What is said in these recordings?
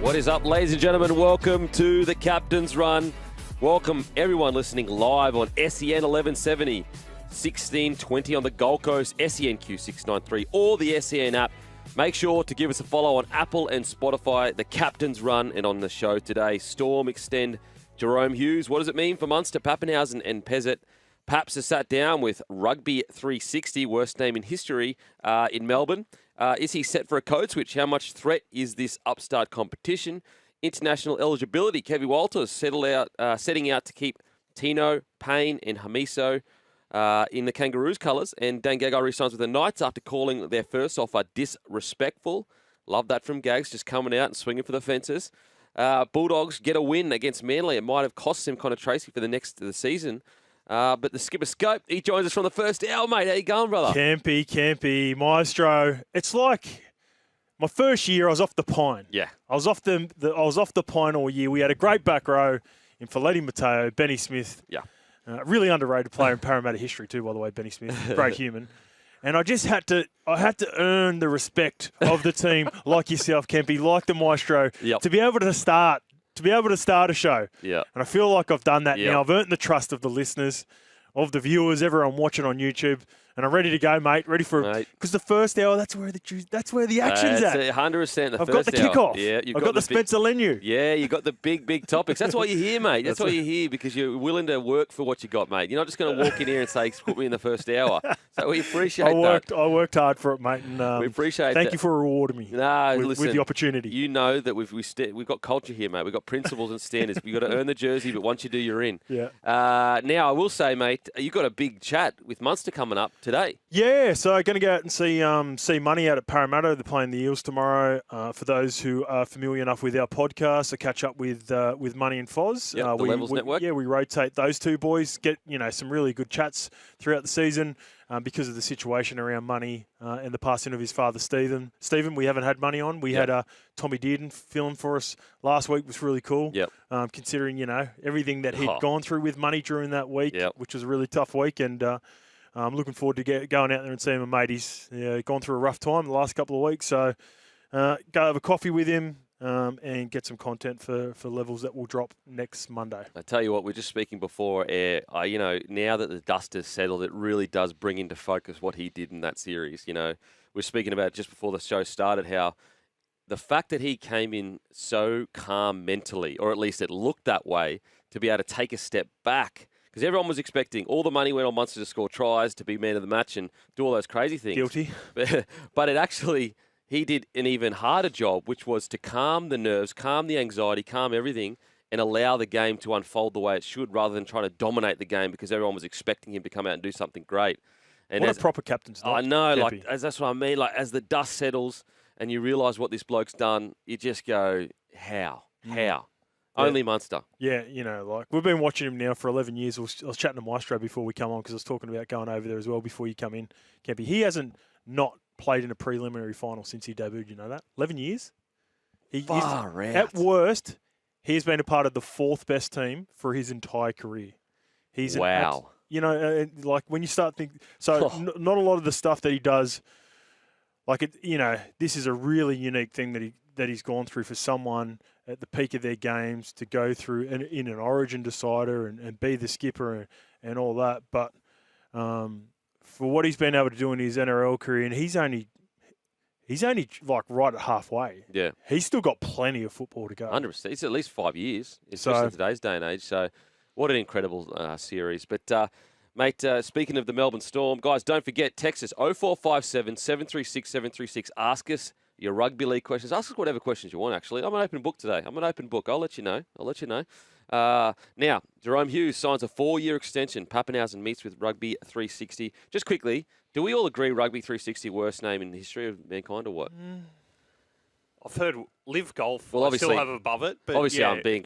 What is up, ladies and gentlemen? Welcome to the Captain's Run. Welcome everyone listening live on SEN 1170, 1620 on the Gold Coast, SENQ 693, or the SEN app. Make sure to give us a follow on Apple and Spotify. The Captain's Run, and on the show today, Storm extend Jerome Hughes. What does it mean for Munster, Pappenhausen and Pezzett? Paps has sat down with Rugby 360, worst name in history, in Melbourne. Is he set for a code switch? How much threat is this upstart competition? International eligibility. Kevin Walters setting out to keep Tino, Payne and Hamiso in the Kangaroos colours. And Dane Gagai re-signs with the Knights after calling their first offer disrespectful. Love that from Gags, just coming out and swinging for the fences. Bulldogs get a win against Manly. It might have cost him Connor Tracy for the next of the season. But the skipper Scope, he joins us from the first hour, mate. How you going, brother? Campy, Maestro. It's like my first year. I was off the pine. Yeah, I was off the pine all year. We had a great back row in Faleti Mateo, Benny Smith. Yeah, really underrated player in Parramatta history too, by the way. Benny Smith, great human. And I just had to earn the respect of the team, like yourself, Kempy, like the Maestro, to be able to start. A show. Yeah. And I feel like I've done that now. I've earned the trust of the listeners, of the viewers, everyone watching on YouTube. And I'm ready to go, mate. Ready for it. Because the first hour, that's where the action's at. 100%. I've got the kickoff. Yeah, I've got the Spencer Lenu. Yeah, you got the big topics. That's why you're here, mate. That's why you're here, because you're willing to work for what you got, mate. You're not just going to walk in here and say, put me in the first hour. So we appreciate that. I worked hard for it, mate. And, we appreciate Thank you for rewarding me with the opportunity. You know that we've got culture here, mate. We've got principles and standards. You've got to earn the jersey, but once you do, you're in. Yeah. Now, I will say, mate, you've got a big chat with Munster coming up today. Yeah, so going to go out and see Money out at Parramatta. They're playing the Eels tomorrow. For those who are familiar enough with our podcast, I catch up with Money and Foz. Yep, the Levels Network. Yeah, we rotate those two boys. Get some really good chats throughout the season because of the situation around Money and the passing of his father, Stephen. We haven't had Money on. We had Tommy Dearden filling for us last week. Was really cool. Yep. Considering everything that he'd gone through with Money during that week, which was a really tough week, and. I'm looking forward to going out there and seeing my mate. He's gone through a rough time the last couple of weeks. So go have a coffee with him and get some content for Levels that will drop next Monday. I tell you what, we're just speaking before air. Now that the dust has settled, it really does bring into focus what he did in that series. We're speaking about just before the show started how the fact that he came in so calm mentally, or at least it looked that way, to be able to take a step back. Because everyone was expecting all the money went on Munster to score tries, to be man of the match and do all those crazy things. Guilty. But he did an even harder job, which was to calm the nerves, calm the anxiety, calm everything, and allow the game to unfold the way it should, rather than trying to dominate the game because everyone was expecting him to come out and do something great. And what a proper captain's not. I know, that's what I mean. Like, as the dust settles and you realise what this bloke's done, you just go, how? How? Yeah. Only Munster. Yeah, we've been watching him now for 11 years. I was chatting to Maestro before we come on because I was talking about going over there as well before you come in, Kempy. He hasn't not played in a preliminary final since he debuted, you know that? 11 years? Far out. At worst, he's been a part of the fourth best team for his entire career. Wow. When you start thinking... So, not a lot of the stuff that he does, this is a really unique thing that he's gone through for someone at the peak of their games to go through in an origin decider and be the skipper and all that. But for what he's been able to do in his NRL career, and he's only like right at halfway. Yeah. He's still got plenty of football to go. 100%. It's at least 5 years, especially in today's day and age. So what an incredible series. But, mate, speaking of the Melbourne Storm, guys, don't forget, text us 0457 736 736. Ask us your rugby league questions. Ask us whatever questions you want, actually. I'm an open book today. I'm an open book. I'll let you know. Now, Jerome Hughes signs a 4-year extension. Pappenhausen meets with Rugby 360. Just quickly, do we all agree Rugby 360 worst name in the history of mankind or what? I've heard Live Golf. Well, obviously, I still have above it. But obviously, yeah. I'm being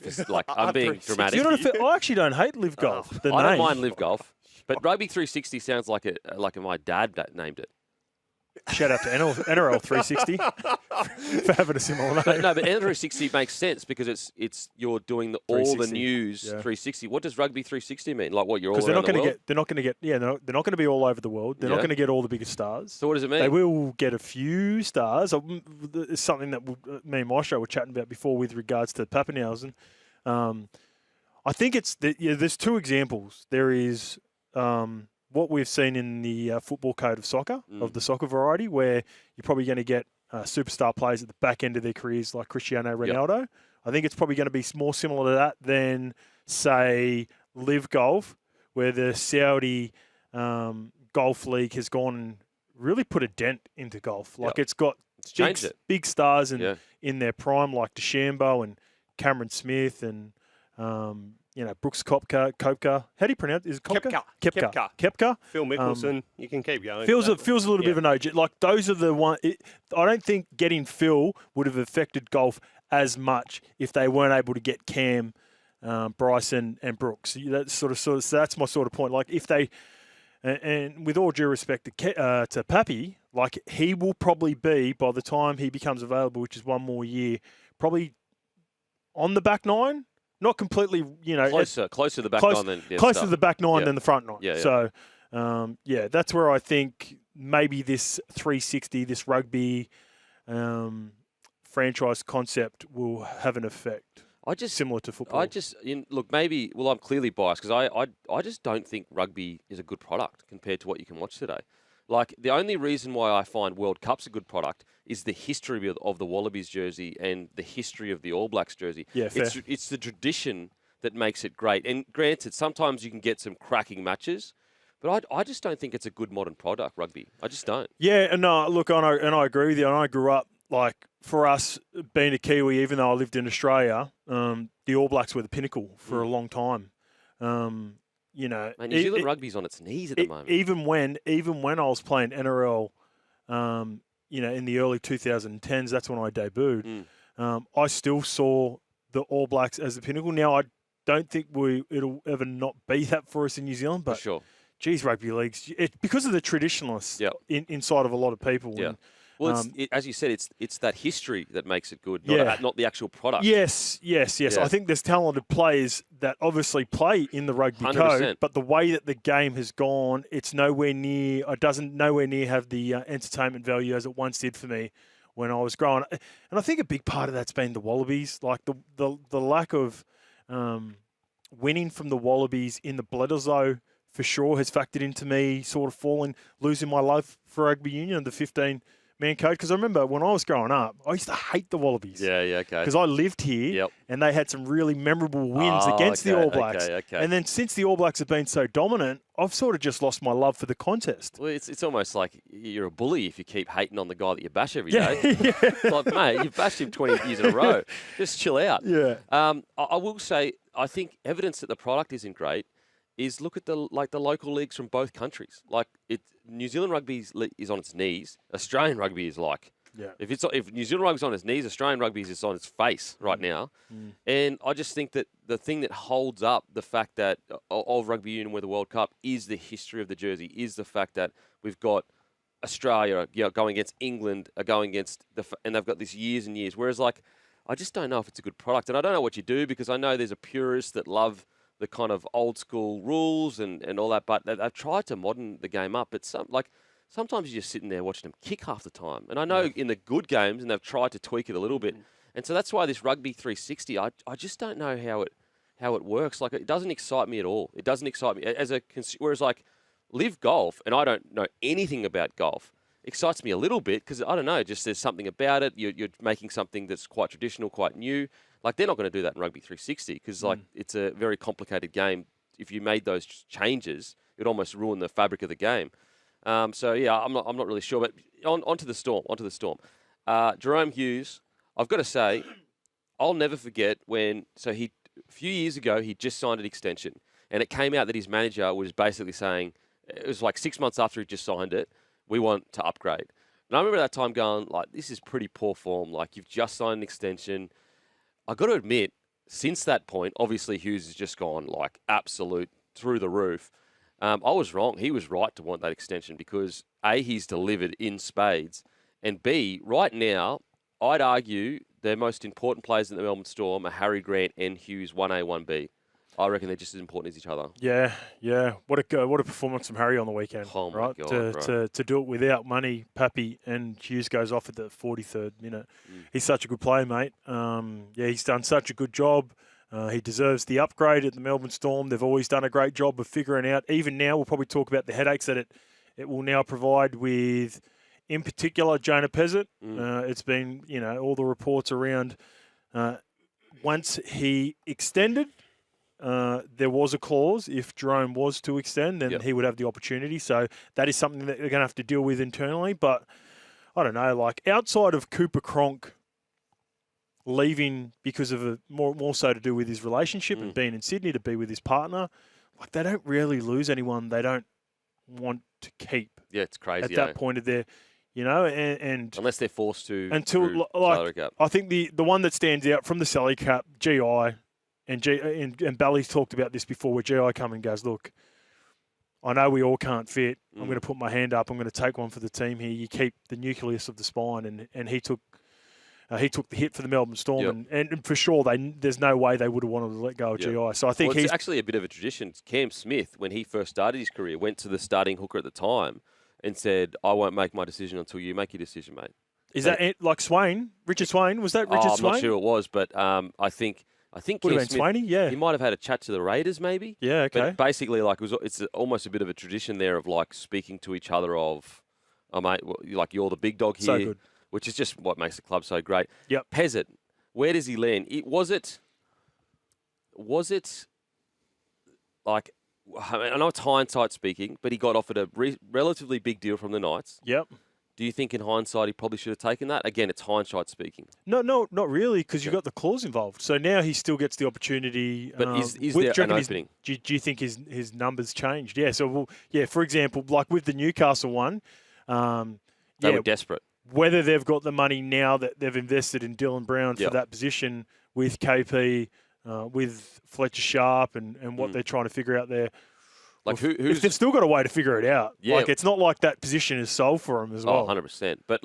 dramatic. I actually don't hate Live Golf. I don't mind Live Golf, but Rugby 360 sounds like my dad that named it. Shout out to NRL 360 for having a similar name. But NRL 360 makes sense because it's you're doing all the news 360. What does rugby 360 mean? Like what you're all around the world? They're not going to get. Yeah, they're not going to be all over the world. They're not going to get all the biggest stars. So what does it mean? They will get a few stars. It's something that me and my show were chatting about before with regards to Pappenhausen. I think there's two examples. There is what we've seen in the football code of soccer, of the soccer variety, where you're probably going to get superstar players at the back end of their careers like Cristiano Ronaldo. Yep. I think it's probably going to be more similar to that than, say, Live Golf, where the Saudi Golf League has gone and really put a dent into golf. Like it's got big stars in their prime, like DeChambeau and Cameron Smith and Brooks Koepka. How do you pronounce it? Is it Koepka? Koepka. Phil Mickelson. You can keep going. Feels a little bit of an OG. Like those are the one. I don't think getting Phil would have affected golf as much if they weren't able to get Cam, Bryson, and Brooks. That's so that's my sort of point. Like if they, and with all due respect to Pappy, like he will probably be, by the time he becomes available, which is one more year, probably on the back nine. Not completely, closer to the back nine than closer to the back nine than the front nine. Yeah. So, that's where I think maybe this 360, this rugby franchise concept will have an effect. Similar to football. Maybe. Well, I'm clearly biased because I just don't think rugby is a good product compared to what you can watch today. Like, the only reason why I find World Cup's a good product is the history of the Wallabies jersey and the history of the All Blacks jersey. Yeah, fair. It's the tradition that makes it great. And granted, sometimes you can get some cracking matches, but I just don't think it's a good modern product, rugby. I just don't. Yeah, and look, I agree with you. And I grew up, like, for us, being a Kiwi, even though I lived in Australia, the All Blacks were the pinnacle for a long time. New Zealand rugby's on its knees at the moment. Even when I was playing NRL, in the early 2010s, that's when I debuted. I still saw the All Blacks as the pinnacle. Now, I don't think it'll ever not be that for us in New Zealand, but sure. Geez, rugby leagues, because of the traditionalists inside of a lot of people. Yeah. And, well, as you said, it's that history that makes it good, not the actual product. Yes. Yeah. I think there's talented players that obviously play in the rugby 100%. code, but the way that the game has gone, it's nowhere near. It doesn't nowhere near have the entertainment value as it once did for me when I was growing. And I think a big part of that's been the Wallabies, like the lack of winning from the Wallabies in the Bledisloe for sure has factored into me sort of losing my love for rugby union, the 15-man code. Because I remember when I was growing up, I used to hate the Wallabies. Yeah, okay. Because I lived here, and they had some really memorable wins against the All Blacks. Okay. And then since the All Blacks have been so dominant, I've sort of just lost my love for the contest. Well, it's almost like you're a bully if you keep hating on the guy that you bash every day. It's like, mate, you've bashed him 20 years in a row. Just chill out. Yeah. I will say, I think evidence that the product isn't great is look at the local leagues from both countries. Like New Zealand rugby is on its knees. Australian rugby is like, if New Zealand rugby's on its knees, Australian rugby is on its face right now. And I just think that the thing that holds up the fact that of rugby union with the World Cup is the history of the jersey, is the fact that we've got Australia going against England, going against and they've got this years and years. Whereas I just don't know if it's a good product, and I don't know what you do because I know there's a purist that love the kind of old school rules and all that, but they've tried to modern the game up. But sometimes you're just sitting there watching them kick half the time. And I know in the good games, and they've tried to tweak it a little bit. And so that's why this rugby 360, I just don't know how it works. Like, it doesn't excite me at all. It doesn't excite me whereas Live Golf, and I don't know anything about golf, excites me a little bit because I don't know, just there's something about it. You're making something that's quite traditional, quite new. Like, they're not going to do that in Rugby 360 because, it's a very complicated game. If you made those changes, it would almost ruin the fabric of the game. I'm not really sure. But onto the Storm. Jerome Hughes, I've got to say, I'll never forget a few years ago, he just signed an extension. And it came out that his manager was basically saying, it was like 6 months after he just signed it, we want to upgrade. And I remember that time going, this is pretty poor form. Like, you've just signed an extension. I got to admit, since that point, obviously Hughes has just gone absolute through the roof. I was wrong. He was right to want that extension because A, he's delivered in spades, and B, right now, I'd argue their most important players in the Melbourne Storm are Harry Grant and Hughes, 1A, 1B. I reckon they're just as important as each other. Yeah, yeah. What a performance from Harry on the weekend. Oh, my right? God, to do it without money, Pappy, and Hughes goes off at the 43rd minute. He's such a good player, mate. He's done such a good job. He deserves the upgrade at the Melbourne Storm. They've always done a great job of figuring out. Even now, we'll probably talk about the headaches that it will now provide with, in particular, Jonah Pezzett. It's been, all the reports around once he extended, there was a clause if Jerome was to extend, then he would have the opportunity. So that is something that they're going to have to deal with internally. But I don't know, like outside of Cooper Cronk leaving because of more so to do with his relationship and being in Sydney to be with his partner, like they don't really lose anyone they don't want to keep. Yeah, it's crazy. At that point of their, and unless they're forced to. Until, I think the one that stands out from the salary cap, GI, and Bally's talked about this before, where GI come and goes, look, I know we all can't fit. I'm going to put my hand up. I'm going to take one for the team here. You keep the nucleus of the spine, and he took the hit for the Melbourne Storm, and for sure there's no way they would have wanted to let go of GI. So I think it's actually a bit of a tradition. Cam Smith, when he first started his career, went to the starting hooker at the time and said, "I won't make my decision until you make your decision, mate." Is that like Swain? Richard Swain? Was that Richard Swain? I'm not sure it was, but I think would have been Smith, Swainey, yeah. He might have had a chat to the Raiders, maybe. Yeah, okay. But basically, it's almost a bit of a tradition there of speaking to each other of, "Oh mate, you're the big dog here," So good. Which is just what makes the club so great. Yep. Pezzett, where does he land? Was it like? I know it's hindsight speaking, but he got offered a relatively big deal from the Knights. Yep. Do you think in hindsight he probably should have taken that? Again, it's hindsight speaking. No, not really, because you've got the clause involved. So now he still gets the opportunity. But is there an opening? Do you think his numbers changed? Yeah. So for example, like with the Newcastle one, they were desperate. Whether they've got the money now that they've invested in Dylan Brown for that position with KP, with Fletcher Sharp, and what they're trying to figure out there. Like if they've still got a way to figure it out. Yeah. Like it's not like that position is sold for them as well. 100%. But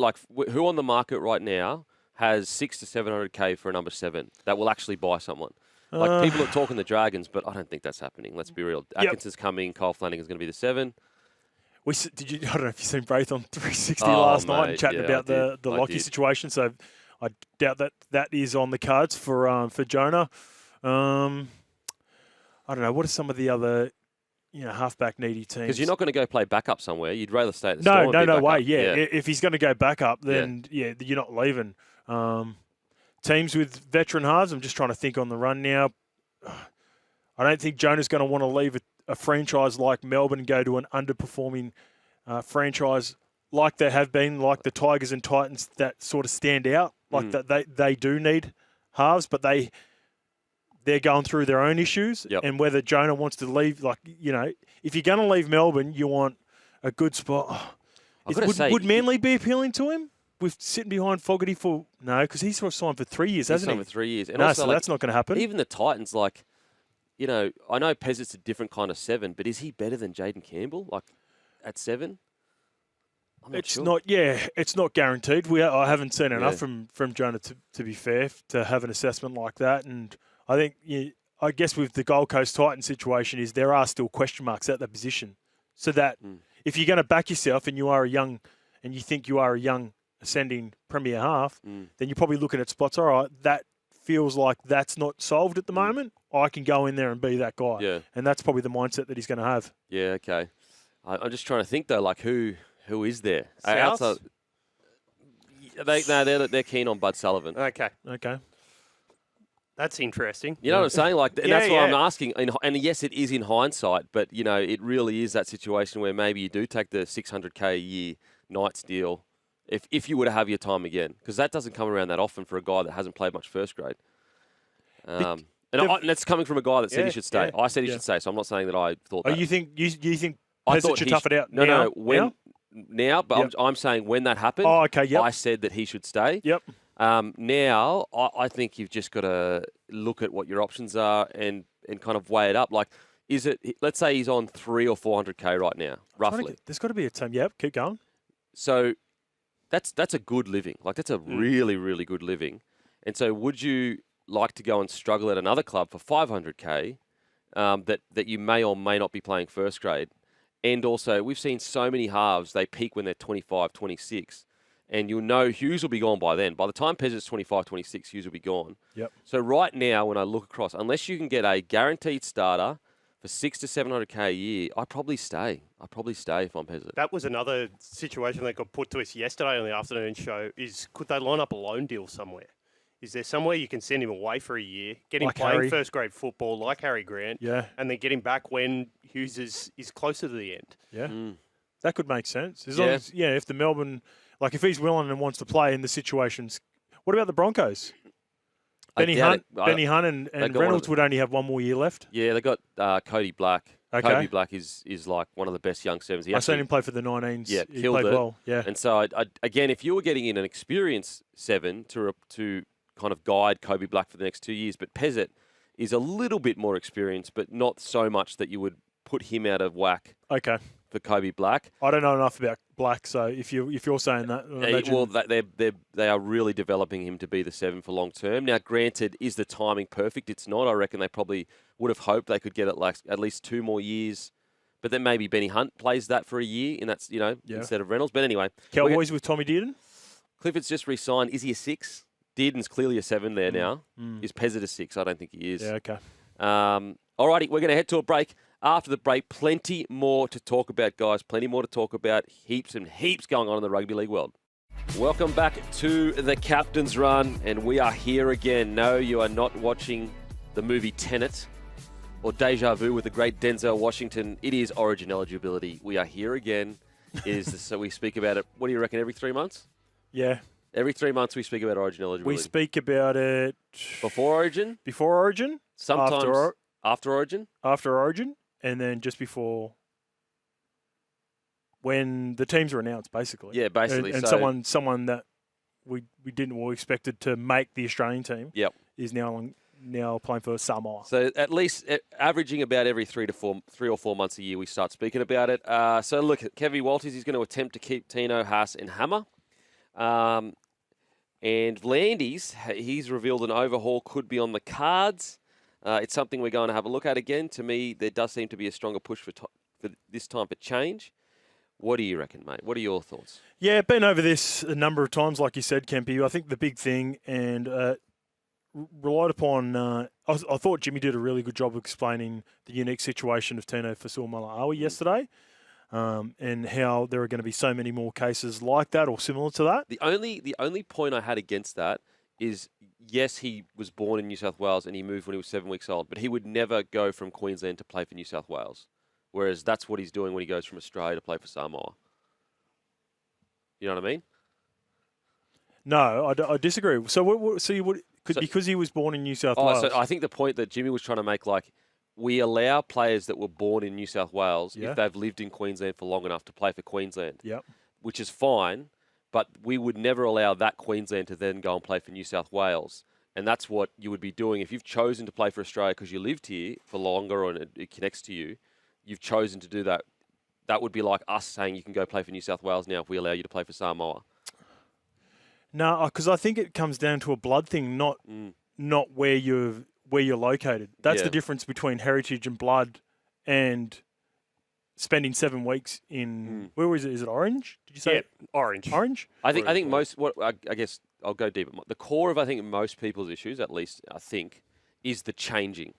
who on the market right now has 600 to 700K for a number 7 that will actually buy someone? People are talking the Dragons, but I don't think that's happening. Let's be real. Atkinson's coming. Kyle Flanagan's going to be the 7. I don't know if you've seen Braith on 360 last night and chatting about the Lockie situation. So I doubt that is on the cards for Jonah. I don't know. What are some of the other halfback needy teams? Because you're not going to go play backup somewhere. You'd rather stay at the Storm. No way. Yeah. If he's going to go back up, then you're not leaving. Teams with veteran halves. I'm just trying to think on the run now. I don't think Jonah's going to want to leave a franchise like Melbourne and go to an underperforming franchise like they have been, like the Tigers and Titans that sort of stand out. Like that they do need halves, but they're going through their own issues. Yep. And whether Jonah wants to leave, if you're going to leave Melbourne, you want a good spot. Would Manly be appealing to him? With sitting behind Fogarty because he's sort of signed for 3 years, hasn't he? Signed for 3 years. And no, also, so that's not going to happen. Even the Titans, I know Pezzett's a different kind of 7, but is he better than Jaden Campbell, at 7? I'm not sure. It's not guaranteed. I haven't seen enough from Jonah to be fair to have an assessment like that. And I think, I guess with the Gold Coast Titans situation is there are still question marks at that position. So that if you're going to back yourself and you think you are a young ascending premier half, then you're probably looking at spots. All right, that feels like that's not solved at the moment. I can go in there and be that guy. Yeah. And that's probably the mindset that he's going to have. Yeah, okay. I'm just trying to think, though, who is there? South? They're keen on Bud Sullivan. Okay. That's interesting. You know what I'm saying? And that's why I'm asking. And yes, it is in hindsight, but, it really is that situation where maybe you do take the 600K a year Knights deal if you were to have your time again, because that doesn't come around that often for a guy that hasn't played much first grade. And that's coming from a guy that said he should stay. I said he should stay, so I'm not saying that I thought that. You think Pezzett should tough it out now? Now, but I'm saying when that happened, I said that he should stay. Yep. Now, I think you've just got to look at what your options are and kind of weigh it up. Is it, let's say he's on 300 or 400K right now, roughly. There's got to be a team. Yep, keep going. So that's a good living. Like, that's a really, really good living. And so would you like to go and struggle at another club for 500K that you may or may not be playing first grade? And also, we've seen so many halves, they peak when they're 25, 26. And you'll know Hughes will be gone by then. By the time Pezzet's 25, 26, Hughes will be gone. Yep. So right now, when I look across, unless you can get a guaranteed starter for 600 to 700K a year, I'd probably stay. I'd probably stay if I'm Pezzett. That was another situation that got put to us yesterday on the afternoon show, is could they line up a loan deal somewhere? Is there somewhere you can send him away for a year, get him Like playing Harry. first grade football like Harry Grant, Yeah. and then get him back when Hughes is closer to the end? Yeah. That could make sense. As Yeah. long as, if the Melbourne, like if he's willing and wants to play in the situations. What about the Broncos? Benny Hunt and Reynolds would only have one more year left. Yeah, they got Cody Black. Okay. Cody Black is like one of the best young sevens. I've seen him play for the 19s. Yeah, he killed played it. well. Yeah. And so, again, if you were getting in an experienced seven to kind of guide Kobe Black for the next 2 years, but Pezzett is a little bit more experienced, but not so much that you would put him out of whack. Okay. For Kobe Black. I don't know enough about Black, so if you're saying that, I imagine... well, they are really developing him to be the seven for long term. Now, granted, is the timing perfect? It's not. I reckon they probably would have hoped they could get it like at least 2 more years. But then maybe Benny Hunt plays that for a year, and that's instead of Reynolds. But anyway, Cowboys with Tommy Dearden. Clifford's just re-signed. Is he a 6? Dearden's clearly a 7 there now. Is Pezzett a 6? I don't think he is. Yeah. Okay. Alrighty, we're going to head to a break. After the break, plenty more to talk about, guys. Plenty more to talk about. Heaps and heaps going on in the rugby league world. Welcome back to the Captain's Run, and we are here again. No, you are not watching the movie Tenet or Deja Vu with the great Denzel Washington. It is Origin eligibility. We are here again. So we speak about it, what do you reckon, every 3 months? Yeah. Every 3 months we speak about Origin eligibility. We speak about it... Before Origin? Before Origin. Sometimes after Origin? After Origin. And then just before, when the teams were announced, basically. Yeah, basically. And someone that we didn't expected to make the Australian team. Yep. Is now playing for Samoa. So at least averaging about every 3 or 4 months a year, we start speaking about it. So look, Kevy Walters is going to attempt to keep Tino, Haas, and Hammer. And Landis, he's revealed an overhaul could be on the cards. It's something we're going to have a look at again. To me, there does seem to be a stronger push for this time for change. What do you reckon, mate? What are your thoughts? Yeah, been over this a number of times, like you said, Kempy. I think the big thing, and relied upon, I thought Jimmy did a really good job of explaining the unique situation of Tino Fa'asuamaleaui yesterday, and how there are going to be so many more cases like that or similar to that. The only point I had against that is, yes, he was born in New South Wales and he moved when he was 7 weeks old, but he would never go from Queensland to play for New South Wales, whereas that's what he's doing when he goes from Australia to play for Samoa. You know what I mean? No, I disagree. Because he was born in New South Wales. So I think the point that Jimmy was trying to make, like, we allow players that were born in New South Wales if they've lived in Queensland for long enough to play for Queensland. Yep. Which is fine. But we would never allow that Queensland to then go and play for New South Wales. And that's what you would be doing. If you've chosen to play for Australia because you lived here for longer and it connects to you, you've chosen to do that. That would be like us saying you can go play for New South Wales now if we allow you to play for Samoa. No, because I think it comes down to a blood thing, not where you're located. That's the difference between heritage and blood and spending 7 weeks in where was it? Is it Orange? Did you say Orange? Orange? I think most. I guess I'll go deeper. The core of most people's issues, at least I think, is the changing.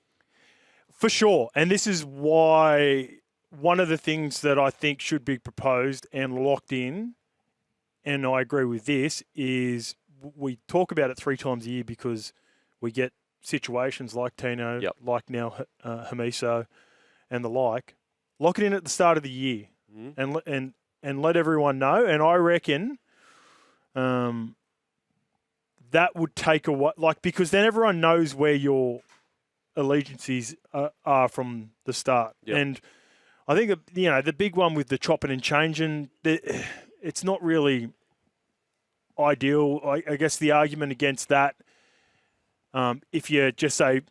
For sure, and this is why one of the things that I think should be proposed and locked in, and I agree with this, is we talk about it 3 times a year because we get situations like Tino, like now Hamiso, and the like. Lock it in at the start of the year and let everyone know. And I reckon that would take away, because then everyone knows where your allegiances are from the start. Yep. And I think, the big one with the chopping and changing, it's not really ideal. I guess the argument against that, if you just say,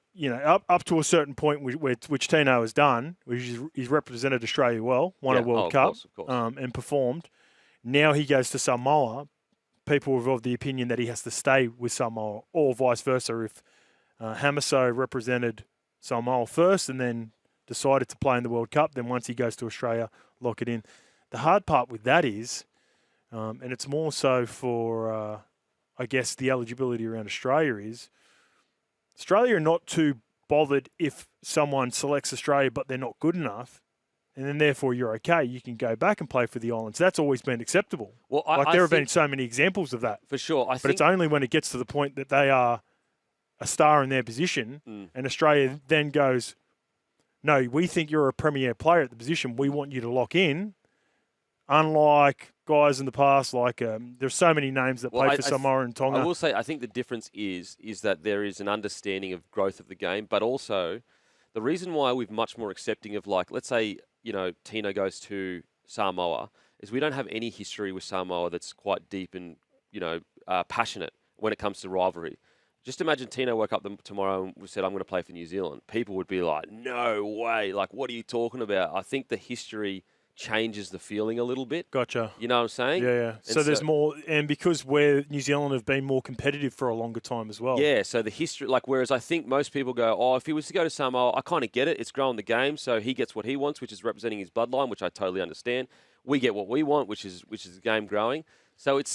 up to a certain point, which Tino has done, which he's represented Australia well, won a World Cup, of course. And performed. Now he goes to Samoa. People are of the opinion that he has to stay with Samoa, or vice versa. If Hamiso represented Samoa first and then decided to play in the World Cup, then once he goes to Australia, lock it in. The hard part with that is, and it's more so for, I guess, the eligibility around Australia is, Australia are not too bothered if someone selects Australia but they're not good enough, and then therefore you're okay. You can go back and play for the Islands. That's always been acceptable. Well, there have been so many examples of that. For sure. But it's only when it gets to the point that they are a star in their position and Australia then goes, no, we think you're a premier player at the position. We want you to lock in. Unlike guys in the past, like there's so many names that played for Samoa and Tonga. I will say, I think the difference is that there is an understanding of growth of the game, but also the reason why we're much more accepting of, like, let's say, Tino goes to Samoa, is we don't have any history with Samoa that's quite deep and, passionate when it comes to rivalry. Just imagine Tino woke up tomorrow and said, I'm going to play for New Zealand. People would be like, no way. Like, what are you talking about? I think the history changes the feeling a little bit. Gotcha. You know what I'm saying? Yeah. So there's more, and because New Zealand have been more competitive for a longer time as well. Yeah, so the history, whereas I think most people go, if he was to go to Samoa, I kind of get it. It's growing the game, so he gets what he wants, which is representing his bloodline, which I totally understand. We get what we want, which is the game growing. So it's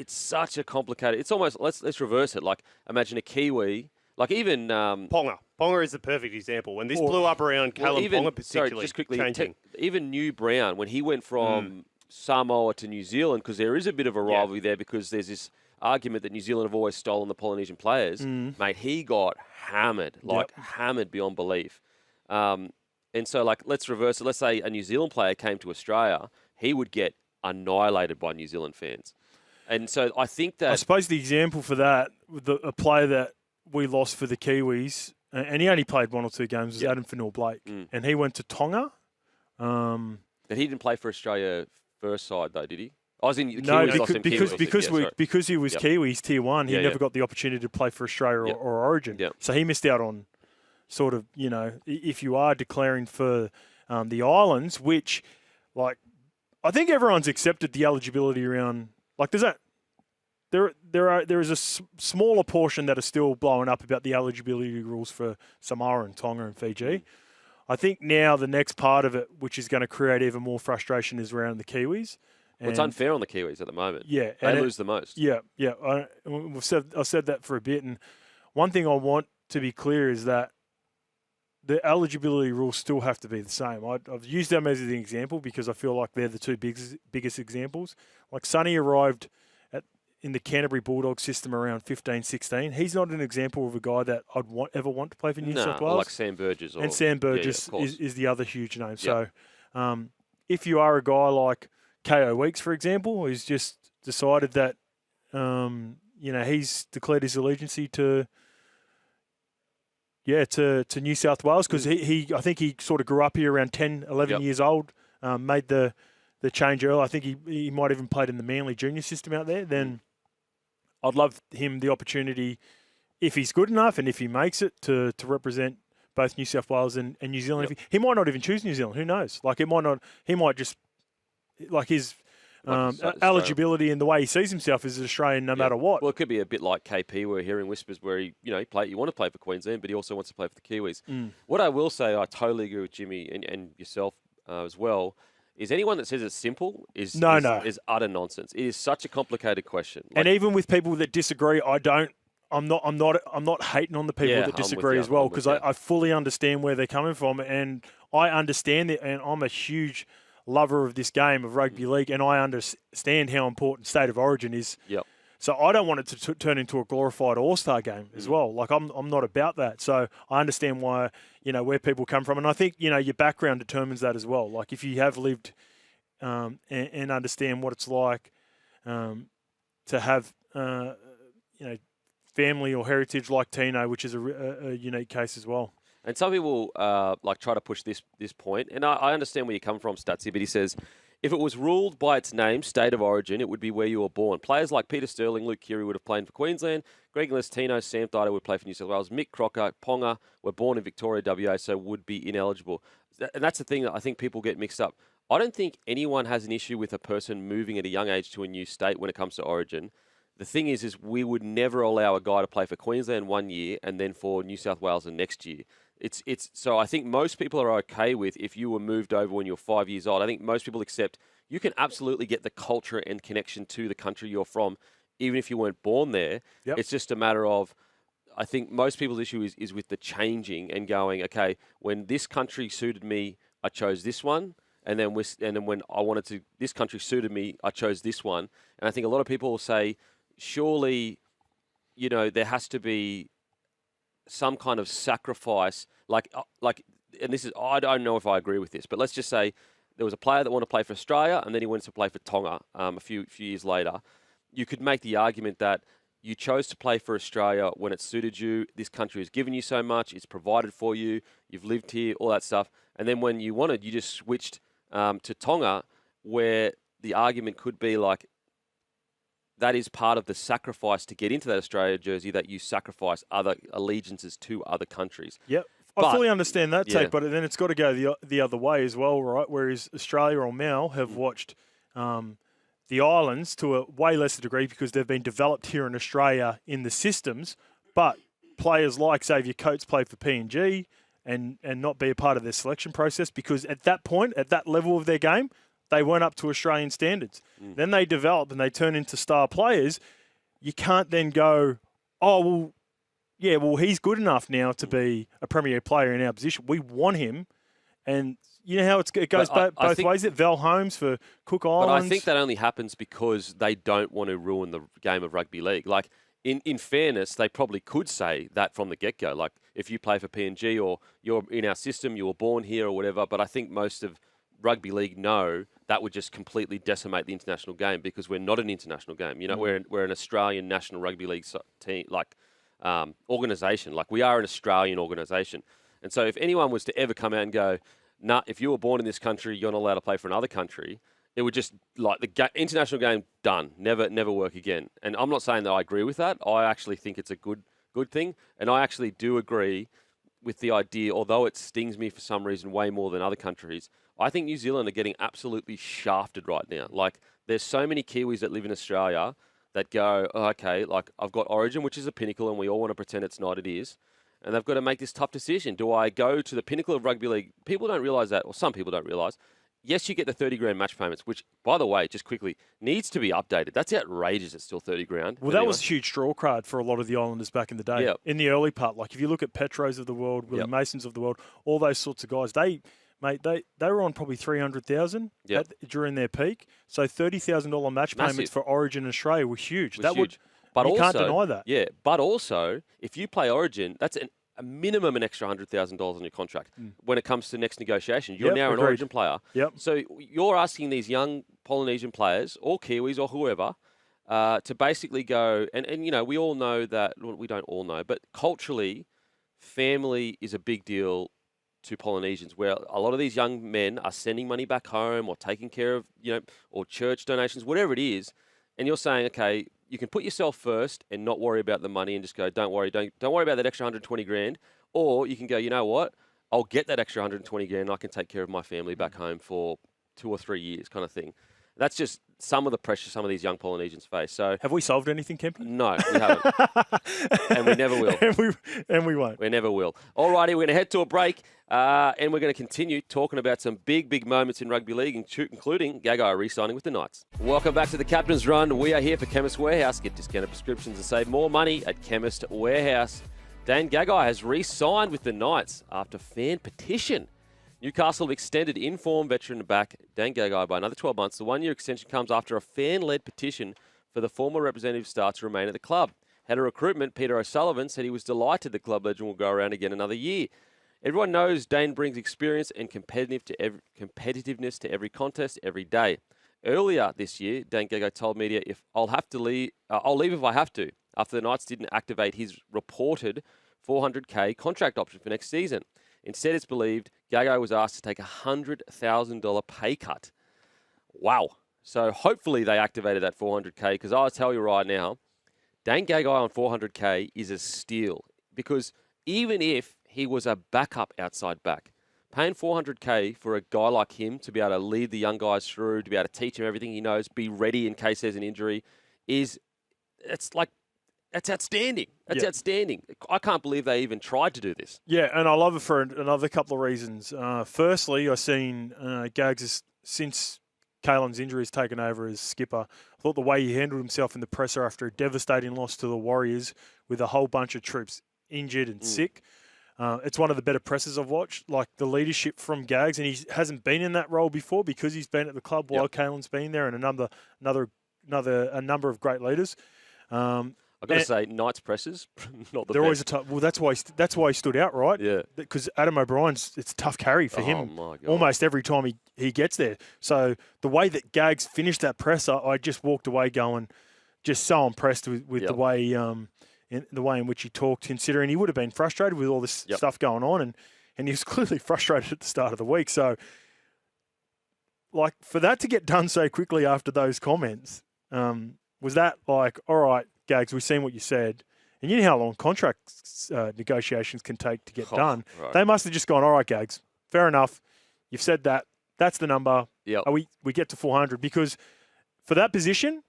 such a complicated. It's almost let's reverse it. Like, imagine a Kiwi, like even Ponga. Ponga is the perfect example. When this blew up around Kalen Ponga, particularly, sorry, just quickly, changing. Even New Brown, when he went from Samoa to New Zealand, because there is a bit of a rivalry there, because there's this argument that New Zealand have always stolen the Polynesian players. Mate, he got hammered, hammered beyond belief. And so, let's reverse it. Let's say a New Zealand player came to Australia, he would get annihilated by New Zealand fans. And so I think that... I suppose the example for that, a player that we lost for the Kiwis, and he only played 1 or 2 games, was Adam Fanua-Blake. And he went to Tonga. And he didn't play for Australia first side, though, did he? I was in the no, Kiwis because he was Kiwis Tier 1, he never got the opportunity to play for Australia or Origin. So he missed out on sort of, if you are declaring for the Islands, which, I think everyone's accepted the eligibility around... There is a smaller portion that are still blowing up about the eligibility rules for Samoa and Tonga and Fiji. I think now the next part of it, which is going to create even more frustration, is around the Kiwis. Well, it's unfair on the Kiwis at the moment. Yeah, they lose the most. Yeah. I've said that for a bit, and one thing I want to be clear is that the eligibility rules still have to be the same. I've used them as an example because I feel like they're the two biggest examples. Like Sonny arrived in the Canterbury Bulldogs system around 15, 16. He's not an example of a guy that I'd ever want to play for New South Wales. Like Sam Burgess. And Sam Burgess is the other huge name. Yep. So if you are a guy like K.O. Weeks, for example, who's just decided that, he's declared his allegiance to New South Wales, because I think he sort of grew up here around 10, 11 years old, made the change early. I think he might even played in the Manly junior system out there. Then I'd love him the opportunity, if he's good enough and if he makes it, to represent both New South Wales and New Zealand. Yep. He might not even choose New Zealand. Who knows? He might just, his eligibility and the way he sees himself as an Australian no matter what. Well, it could be a bit like KP. We're hearing whispers where he want to play for Queensland, but he also wants to play for the Kiwis. What I will say, I totally agree with Jimmy and yourself as well, is anyone that says it's simple is utter nonsense. It is such a complicated question. And even with people that disagree, I'm not hating on the people that disagree as well, because I fully understand where they're coming from, and I understand it, and I'm a huge lover of this game of rugby league, and I understand how important State of Origin is. Yep. So I don't want it to turn into a glorified All-Star game as well. I'm not about that. So I understand why, where people come from. And I think, your background determines that as well. Like if you have lived and understand what it's like to have, family or heritage like Tino, which is a unique case as well. And some people try to push this point, and I understand where you come from, Statsy, but he says, if it was ruled by its name, State of Origin, it would be where you were born. Players like Peter Sterling, Luke Keary would have played for Queensland. Greg Inglis, Tino, Sam Thaiday would play for New South Wales. Mick Crocker, Ponga were born in Victoria, WA, so would be ineligible. And that's the thing that I think people get mixed up. I don't think anyone has an issue with a person moving at a young age to a new state when it comes to Origin. The thing is we would never allow a guy to play for Queensland 1 year and then for New South Wales the next year. So I think most people are okay with if you were moved over when you're 5 years old. I think most people accept you can absolutely get the culture and connection to the country you're from, even if you weren't born there. Yep. It's just a matter of, I think most people's issue is with the changing and going, okay, when this country suited me, I chose this one. And then when this country suited me, I chose this one. And I think a lot of people will say, surely, there has to be some kind of sacrifice, and this is, I don't know if I agree with this, but let's just say there was a player that wanted to play for Australia and then he went to play for Tonga a few years later. You could make the argument that you chose to play for Australia when it suited you. This country has given you so much. It's provided for you. You've lived here, all that stuff. And then when you wanted, you just switched to Tonga, where the argument could be like, that is part of the sacrifice to get into that Australia jersey, that you sacrifice other allegiances to other countries. Yep. I fully understand that take, but then it's got to go the other way as well, right? Whereas Australia or Mal have watched the islands to a way lesser degree because they've been developed here in Australia in the systems, but players like Xavier Coates play for PNG and not be a part of their selection process because at that point, at that level of their game, they weren't up to Australian standards. Then they develop and they turn into star players. You can't then go, oh, well, he's good enough now to be a premier player in our position. We want him. And you know how it goes both ways? Val Holmes for Cook Islands. But I think that only happens because they don't want to ruin the game of rugby league. Like, in fairness, they probably could say that from the get-go. Like, if you play for PNG or you're in our system, you were born here or whatever. But I think most of rugby league know that would just completely decimate the international game because we're not an international game. We're an Australian National Rugby League team, organisation. Like, we are an Australian organisation. And so if anyone was to ever come out and go, nah, if you were born in this country, you're not allowed to play for another country, it would just, international game, done, never work again. And I'm not saying that I agree with that. I actually think it's a good thing. And I actually do agree with the idea, although it stings me for some reason way more than other countries, I think New Zealand are getting absolutely shafted right now. Like, there's so many Kiwis that live in Australia that go, oh, okay, like, I've got Origin, which is a pinnacle, and we all want to pretend it's not, it is. And they've got to make this tough decision. Do I go to the pinnacle of rugby league? People don't realise that, or some people don't realise. Yes, you get the 30 grand match payments, which, by the way, just quickly, needs to be updated. That's outrageous. It's still 30 grand. Well, that was a huge draw card for a lot of the Islanders back in the day. Yep. In the early part, like if you look at Petros of the world, Willie Masons of the world, all those sorts of guys, they were on probably 300,000 during their peak. So $30,000 match payments for Origin in Australia were huge. Huge. You can't deny that. Yeah, but also, if you play Origin, that's a minimum an extra $100,000 on your contract. When it comes to next negotiation, you're now an Origin player. Yep. So you're asking these young Polynesian players, or Kiwis, or whoever, to basically go, and we all know that, well, we don't all know, but culturally, family is a big deal to Polynesians, where a lot of these young men are sending money back home or taking care of, or church donations, whatever it is, and you're saying, okay, you can put yourself first and not worry about the money and just go, don't worry about that extra 120 grand. Or you can go, you know what? I'll get that extra 120 grand and I can take care of my family back home for 2 or 3 years kind of thing. That's just some of the pressure some of these young Polynesians face. So, have we solved anything, Kempy? No, we haven't. And we never will. and we won't. We never will. All righty, we're going to head to a break and we're going to continue talking about some big moments in rugby league, including Gagai re-signing with the Knights. Welcome back to the Captain's Run. We are here for Chemist Warehouse. Get discounted prescriptions and save more money at Chemist Warehouse. Dane Gagai has re-signed with the Knights after fan petition. Newcastle have extended in-form veteran back Dane Gagai by another 12 months. The one-year extension comes after a fan-led petition for the former representative star to remain at the club. Head of recruitment, Peter O'Sullivan, said he was delighted the club legend will go around again another year. Everyone knows Dane brings experience and competitiveness to every contest every day. Earlier this year, Dane Gagai told media, I'll leave if I have to, after the Knights didn't activate his reported $400K contract option for next season. Instead, it's believed Gagai was asked to take a $100,000 pay cut. Wow. So hopefully they activated that $400K, because I'll tell you right now, Dane Gagai on $400K is a steal, because even if he was a backup outside back, paying $400K for a guy like him to be able to lead the young guys through, to be able to teach him everything he knows, be ready in case there's an injury, that's outstanding. That's outstanding. I can't believe they even tried to do this. Yeah, and I love it for another couple of reasons. Firstly, I've seen Gags since Kalen's injury has taken over as skipper. I thought the way he handled himself in the presser after a devastating loss to the Warriors with a whole bunch of troops injured and sick. It's one of the better pressers I've watched. Like the leadership from Gags, and he hasn't been in that role before because he's been at the club while Kalen's been there, and a number of great leaders. I've got to say, Knights pressers, not the they're best. always well, that's why he stood out, right? Yeah. Because Adam O'Brien's, it's a tough carry for him My God. almost every time he gets there. So the way that Gags finished that presser, I just walked away going, just so impressed with the way in which he talked, considering he would have been frustrated with all this stuff going on, and he was clearly frustrated at the start of the week. So, like, for that to get done so quickly after those comments, was that like, all right, Gags, we've seen what you said, and you know how long contract negotiations can take to get done. Right. They must have just gone, all right, Gags, fair enough. You've said that. That's the number. Yep. We get to 400 because for that position,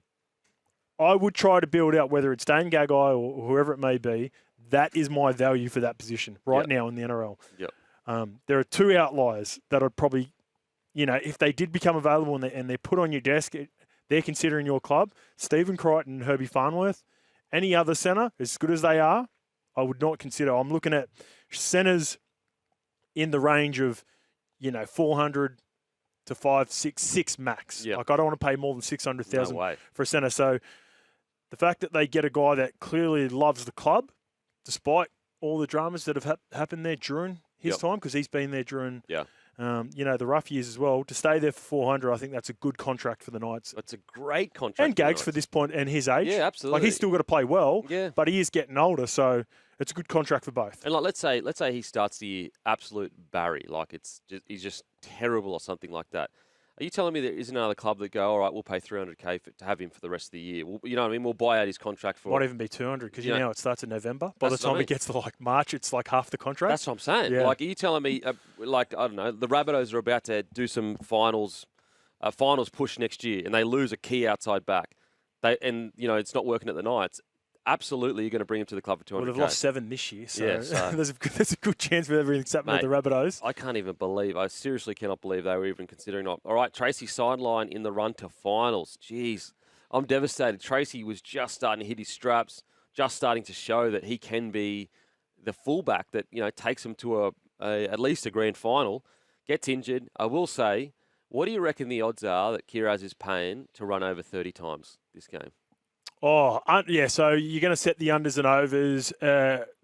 I would try to build out whether it's Dane Gagai or whoever it may be. That is my value for that position right now in the NRL. Yep. There are two outliers that I'd probably, if they did become available and they're put on your desk, they're considering your club. Stephen Crichton and Herbie Farnworth. Any other centre, as good as they are, I would not consider. I'm looking at centres in the range of, 400 to 566 max. Yep. Like I don't want to pay more than 600,000 No way. for a centre. So the fact that they get a guy that clearly loves the club, despite all the dramas that have happened there during his time, because he's been there during the rough years as well, to stay there for 400, I think that's a good contract for the Knights. That's a great contract. And Gags for this point and his age. Yeah, absolutely. Like he's still got to play well, but he is getting older, so it's a good contract for both. And like, let's say he starts the year absolute Barry, like he's just terrible or something like that. Are you telling me there isn't another club that go, all right, we'll pay $300K to have him for the rest of the year? You know what I mean? We'll buy out his contract for. Might even be 200 because it starts in November. By the time it gets to like March, it's like half the contract. That's what I'm saying. Yeah. Like, are you telling me, I don't know, the Rabbitohs are about to do some finals push next year, and they lose a key outside back. It's not working at the Knights. Absolutely, you're going to bring him to the club for $200K. Well, they've lost 7 this year, so, so there's a good chance with everything happening with the Rabbitohs. I seriously cannot believe they were even considering it. All right, Tracy sideline in the run to finals. Jeez, I'm devastated. Tracy was just starting to hit his straps, just starting to show that he can be the fullback that takes him to at least a grand final. Gets injured. I will say, what do you reckon the odds are that Kiraz is paying to run over 30 times this game? Oh, so you're going to set the unders and overs.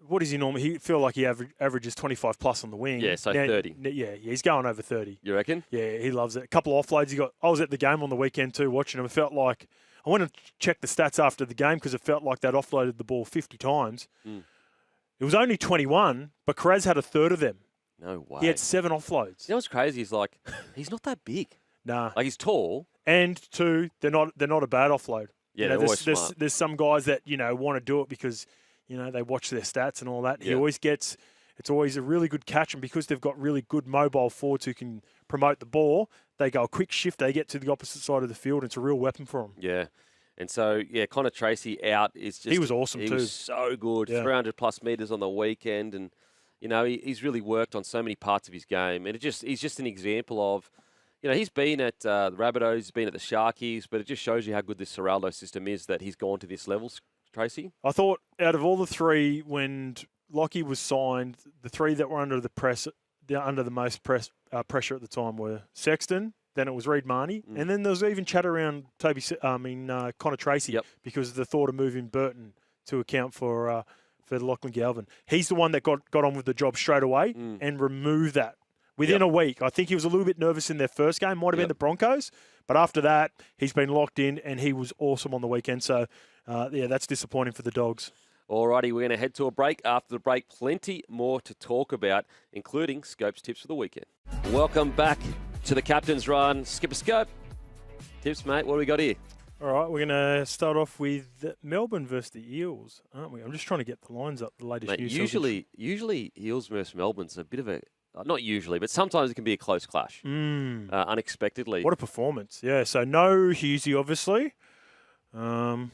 What is he normally? He feel like he averages 25 plus on the wing. Yeah, so 30. Yeah, he's going over 30. You reckon? Yeah, he loves it. A couple of offloads he got. I was at the game on the weekend too, watching him. It felt like I went and checked the stats after the game because it felt like they'd offloaded the ball 50 times. It was only 21, but Kiraz had a third of them. No way. He had 7 offloads. You know what's crazy? He's like, he's not that big. Nah. Like he's tall. And 2, they're not a bad offload. Yeah, they're always smart. There's some guys that, want to do it because, they watch their stats and all that. Yeah. He always gets, it's always a really good catch. And because they've got really good mobile forwards who can promote the ball, they go a quick shift, they get to the opposite side of the field. And it's a real weapon for them. Yeah. And so, Connor Tracy out is just... He was awesome too. He was so good. Yeah. 300 plus metres on the weekend. And, he's really worked on so many parts of his game. And he's just an example of... he's been at the Rabbitohs, he's been at the Sharkies, but it just shows you how good this Serraldo system is that he's gone to this level, Tracy. I thought out of all the 3, when Lockie was signed, the 3 that were under the most pressure at the time were Sexton, then it was Reid Marnie, and then there was even chat around Connor Tracy because of the thought of moving Burton to account for Lachlan Galvin. He's the one that got on with the job straight away and removed that. Within a week. I think he was a little bit nervous in their first game. Might have been the Broncos. But after that, he's been locked in, and he was awesome on the weekend. So, that's disappointing for the Dogs. Alrighty, we're going to head to a break. After the break, plenty more to talk about, including Scope's tips for the weekend. Welcome back to the Captain's Run. Skipper Scope. Tips, mate. What do we got here? All right, we're going to start off with Melbourne versus the Eels, aren't we? I'm just trying to get the lines up, the latest mate, news. Usually Eels versus Melbourne's a bit of a not usually, but sometimes it can be a close clash, unexpectedly. What a performance. Yeah, so no Hughesy, obviously. Can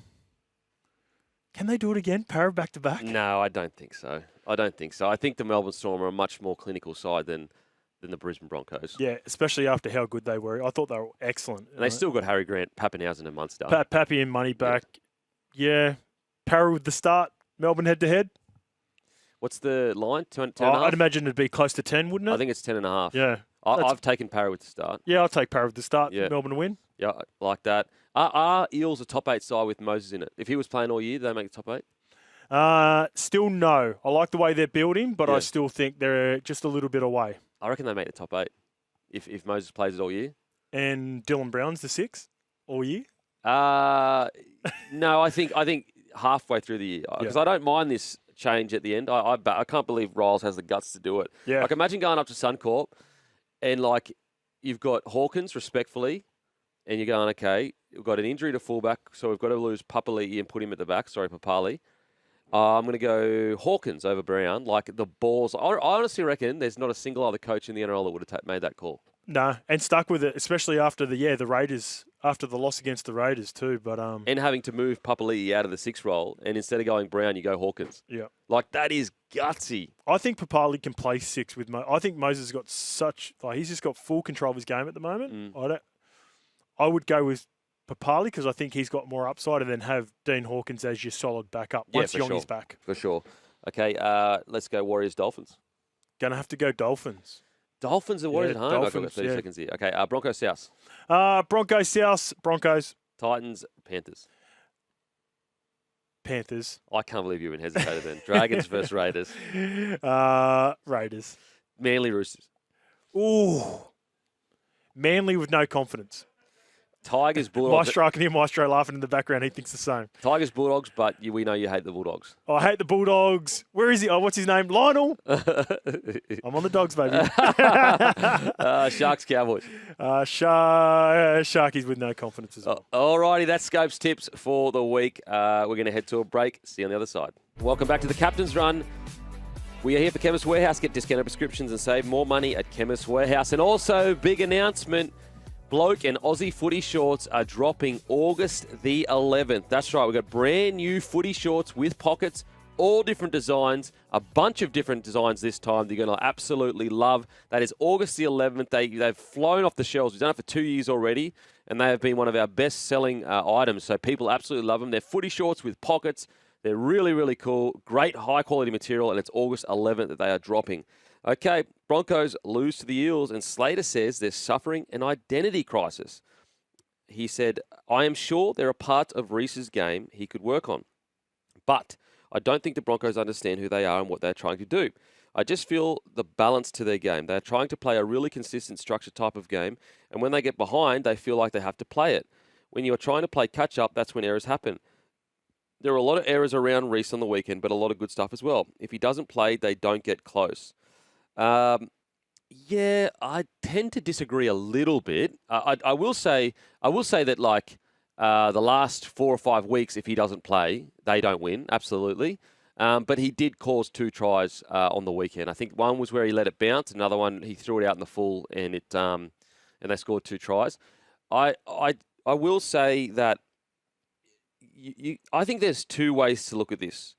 they do it again? Para back-to-back? No, I don't think so. I think the Melbourne Storm are a much more clinical side than the Brisbane Broncos. Yeah, especially after how good they were. I thought they were excellent. And they still got Harry Grant, Pappenhausen and Munster. Pappy and money back. Yeah. Para with the start. Melbourne head-to-head. What's the line? 10.5? I'd imagine it'd be close to 10, wouldn't it? I think it's 10.5. Yeah. I've taken Para with the start. Yeah, I'll take Para with the start. Yeah. Melbourne to win. Yeah, I like that. Are Eels a top 8 side with Moses in it? If he was playing all year, do they make the top 8? Still no. I like the way they're building, but Yeah. I still think they're just a little bit away. I reckon they make the top 8 if Moses plays it all year. And Dylan Brown's the 6th all year? No, I think halfway through the year, because I don't mind this change at the end. I can't believe Riles has the guts to do it. Yeah. Like, imagine going up to Suncorp and, like, you've got Hawkins, respectfully, and you're going, okay, we've got an injury to fullback, so we've got to lose Papali'i and put him at the back. Sorry, Papali. I'm going to go Hawkins over Brown. Like, the balls. I honestly reckon there's not a single other coach in the NRL that would have made that call. No, and stuck with it, especially after the Raiders, after the loss against the Raiders too. But And having to move Papali'i out of the 6 role, and instead of going Brown, you go Hawkins. yeah, Like, that is gutsy. I think Papali can play 6 with I think Moses has got he's just got full control of his game at the moment. I would go with Papali because I think he's got more upside, and then have Dean Hawkins as your solid backup once Yongi's back. For sure. Okay, let's go Warriors-Dolphins. Gonna have to go Dolphins. Dolphins and Warriors at home? Dolphins, I've got 30 seconds here. Okay, Broncos South. Broncos South. Broncos. Titans, Panthers. Panthers. I can't believe you even hesitated then. Dragons versus Raiders. Raiders. Manly Roosters. Ooh. Manly with no confidence. Tigers, Bulldogs. Maestro, I can hear Maestro laughing in the background. He thinks the same. Tigers, Bulldogs, but we know you hate the Bulldogs. Oh, I hate the Bulldogs. Where is he? Oh, what's his name? Lionel? I'm on the Dogs, baby. Sharks, Cowboys. Sharkies with no confidence as well. All righty, that's Scopes tips for the week. We're going to head to a break. See you on the other side. Welcome back to the Captain's Run. We are here for Chemist Warehouse. Get discounted prescriptions and save more money at Chemist Warehouse. And also, big announcement. Bloke and Aussie footy shorts are dropping August the 11th. That's right. We've got brand new footy shorts with pockets, all different designs, a bunch of different designs this time that you're going to absolutely love. That is August the 11th. They've flown off the shelves. We've done it for 2 years already, and they have been one of our best-selling items. So people absolutely love them. They're footy shorts with pockets. They're really, really cool. Great high-quality material, and it's August 11th that they are dropping. Okay, Broncos lose to the Eels, and Slater says they're suffering an identity crisis. He said, I am sure there are parts of Reece's game he could work on, but I don't think the Broncos understand who they are and what they're trying to do. I just feel the balance to their game. They're trying to play a really consistent, structured type of game, and when they get behind, they feel like they have to play it. When you are trying to play catch-up, that's when errors happen. There are a lot of errors around Reece on the weekend, but a lot of good stuff as well. If he doesn't play, they don't get close. Yeah, I tend to disagree a little bit. I will say that like the last 4 or 5 weeks, if he doesn't play, they don't win. Absolutely. But he did cause 2 tries on the weekend. I think one was where he let it bounce. Another one he threw it out in the full, and they scored 2 tries. I will say that I think there's 2 ways to look at this.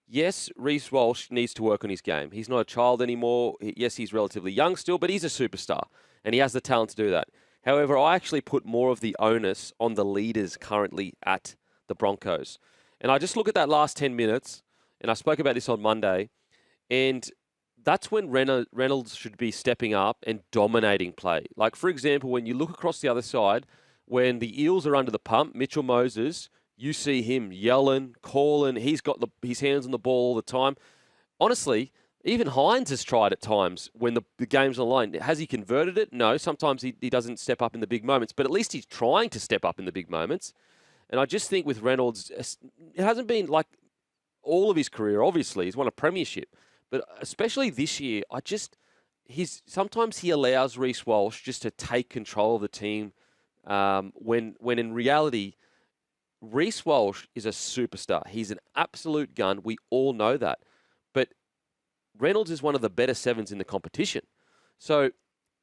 Yes, Reece Walsh needs to work on his game. He's not a child anymore. Yes, he's relatively young still, but he's a superstar, and he has the talent to do that. However, I actually put more of the onus on the leaders currently at the Broncos. And I just look at that last 10 minutes, and I spoke about this on Monday, and that's when Reynolds should be stepping up and dominating play. Like, for example, when you look across the other side, when the Eels are under the pump, Mitchell Moses, you see him yelling, calling. He's got his hands on the ball all the time. Honestly, even Hines has tried at times when the game's on the line. Has he converted it? No. Sometimes he doesn't step up in the big moments, but at least he's trying to step up in the big moments. And I just think with Reynolds, it hasn't been like all of his career, obviously. He's won a premiership. But especially this year, sometimes he allows Reece Walsh just to take control of the team when in reality, Reece Walsh is a superstar. He's an absolute gun. We all know that. But Reynolds is one of the better 7s in the competition. So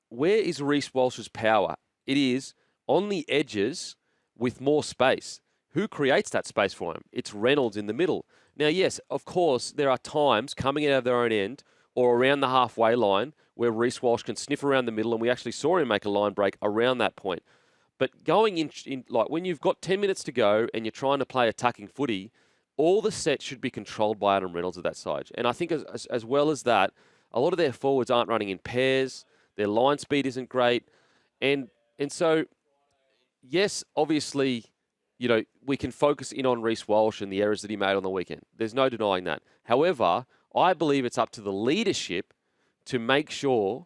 where is Reece Walsh's power? It is on the edges with more space. Who creates that space for him? It's Reynolds in the middle. Now, yes, of course, there are times coming out of their own end or around the halfway line where Reece Walsh can sniff around the middle, and we actually saw him make a line break around that point. But going in like when you've got 10 minutes to go and you're trying to play attacking footy, all the sets should be controlled by Adam Reynolds at that stage. And I think as well as that, a lot of their forwards aren't running in pairs. Their line speed isn't great. And so, yes, obviously, we can focus in on Reece Walsh and the errors that he made on the weekend. There's no denying that. However, I believe it's up to the leadership to make sure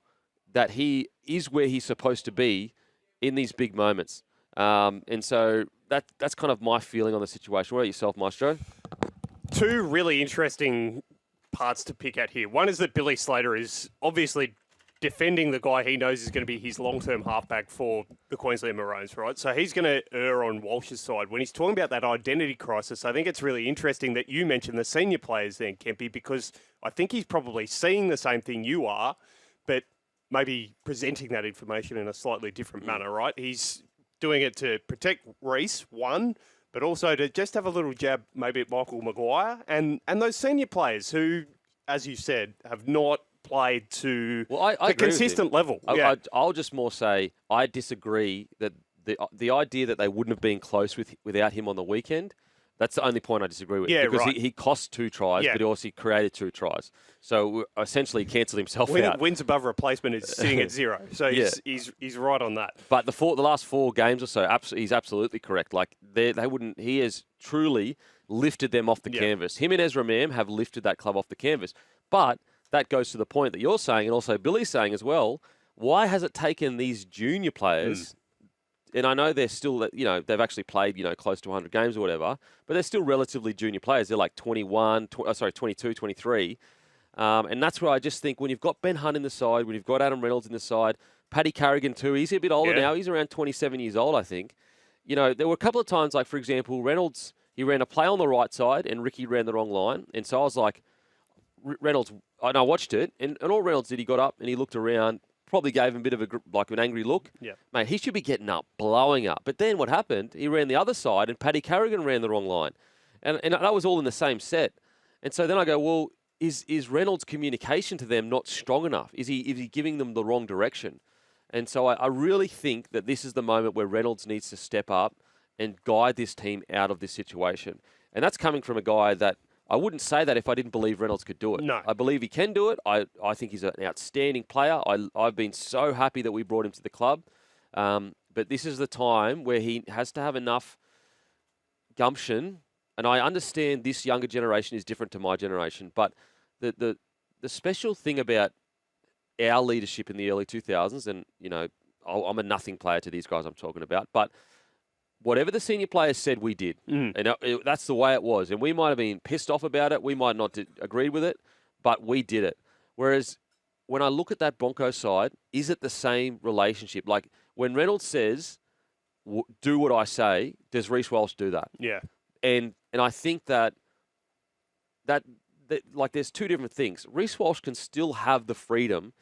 that he is where he's supposed to be in these big moments. And so that's kind of my feeling on the situation. What about yourself, Maestro? Two really interesting parts to pick at here. One is that Billy Slater is obviously defending the guy he knows is going to be his long-term halfback for the Queensland Maroons, right? So he's going to err on Walsh's side. When he's talking about that identity crisis, I think it's really interesting that you mentioned the senior players then, Kempy, because I think he's probably seeing the same thing you are, but maybe presenting that information in a slightly different manner, right? He's doing it to protect Reece, one, but also to just have a little jab maybe at Michael Maguire and those senior players who, as you said, have not played to I a consistent level. I'll just more say I disagree that the idea that they wouldn't have been close without him on the weekend, that's the only point I disagree with. Yeah, because right. he cost 2 tries, but he also created 2 tries. So essentially he cancelled himself out. Wins above replacement is sitting at 0. So he's right on that. But the last 4 games or so, he's absolutely correct. Like they wouldn't. He has truly lifted them off the canvas. Him and Ezra Mam have lifted that club off the canvas. But that goes to the point that you're saying, and also Billy's saying as well. Why has it taken these junior players? And I know they're still, they've actually played, close to 100 games or whatever, but they're still relatively junior players. They're like 22, 23. And that's where I just think when you've got Ben Hunt in the side, when you've got Adam Reynolds in the side, Paddy Carrigan too, he's a bit older now. He's around 27 years old, I think. There were a couple of times, like, for example, Reynolds, he ran a play on the right side and Ricky ran the wrong line. And so I was like, Reynolds, and I watched it, and all Reynolds did, he got up and he looked around, probably gave him a bit of an angry look. Yeah. Mate, he should be getting up, blowing up. But then what happened, he ran the other side and Paddy Carrigan ran the wrong line. And that was all in the same set. And so then I go, well, is Reynolds' communication to them not strong enough? Is he giving them the wrong direction? And so I really think that this is the moment where Reynolds needs to step up and guide this team out of this situation. And that's coming from a guy that I wouldn't say that if I didn't believe Reynolds could do it. No. I believe he can do it. I think he's an outstanding player. I've been so happy that we brought him to the club. But this is the time where he has to have enough gumption. And I understand this younger generation is different to my generation. But the special thing about our leadership in the early 2000s, and, I'm a nothing player to these guys I'm talking about, but whatever the senior players said, we did. And that's the way it was. And we might have been pissed off about it. We might not agree with it, but we did it. Whereas when I look at that Broncos side, is it the same relationship? Like when Reynolds says, do what I say, does Reece Walsh do that? Yeah. And I think that like there's 2 different things. Reece Walsh can still have the freedom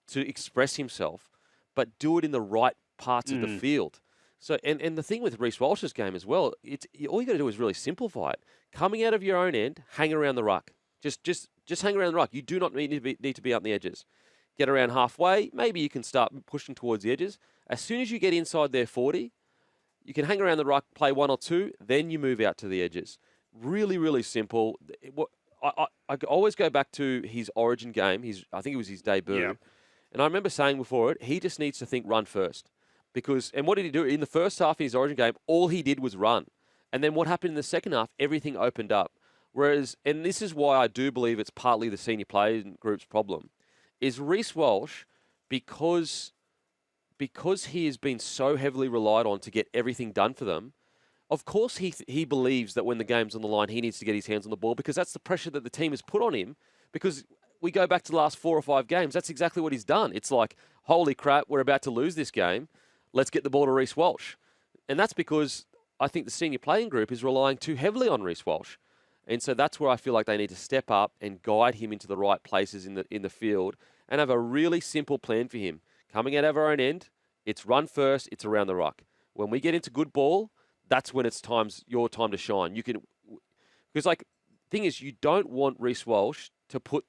to express himself, but do it in the right parts of the field. So, and the thing with Reece Walsh's game as well, all you got to do is really simplify it. Coming out of your own end, hang around the ruck. Just hang around the ruck. You do not need to be up the edges. Get around halfway. Maybe you can start pushing towards the edges. As soon as you get inside their 40, you can hang around the ruck, play 1 or 2, then you move out to the edges. Really, really simple. I always go back to his Origin game. I think it was his debut. Yeah. And I remember saying before it, he just needs to think run first. And what did he do? In the first half of his Origin game, all he did was run. And then what happened in the second half, everything opened up. Whereas, and this is why I do believe it's partly the senior players group's problem, is Reece Walsh, because he has been so heavily relied on to get everything done for them, of course he believes that when the game's on the line, he needs to get his hands on the ball because that's the pressure that the team has put on him. Because we go back to the last 4 or 5 games, that's exactly what he's done. It's like, holy crap, we're about to lose this game. Let's get the ball to Reece Walsh. And that's because I think the senior playing group is relying too heavily on Reece Walsh. And so that's where I feel like they need to step up and guide him into the right places in the field and have a really simple plan for him. Coming out of our own end, it's run first, it's around the ruck. When we get into good ball, that's when it's your time to shine. Because thing is, you don't want Reece Walsh to put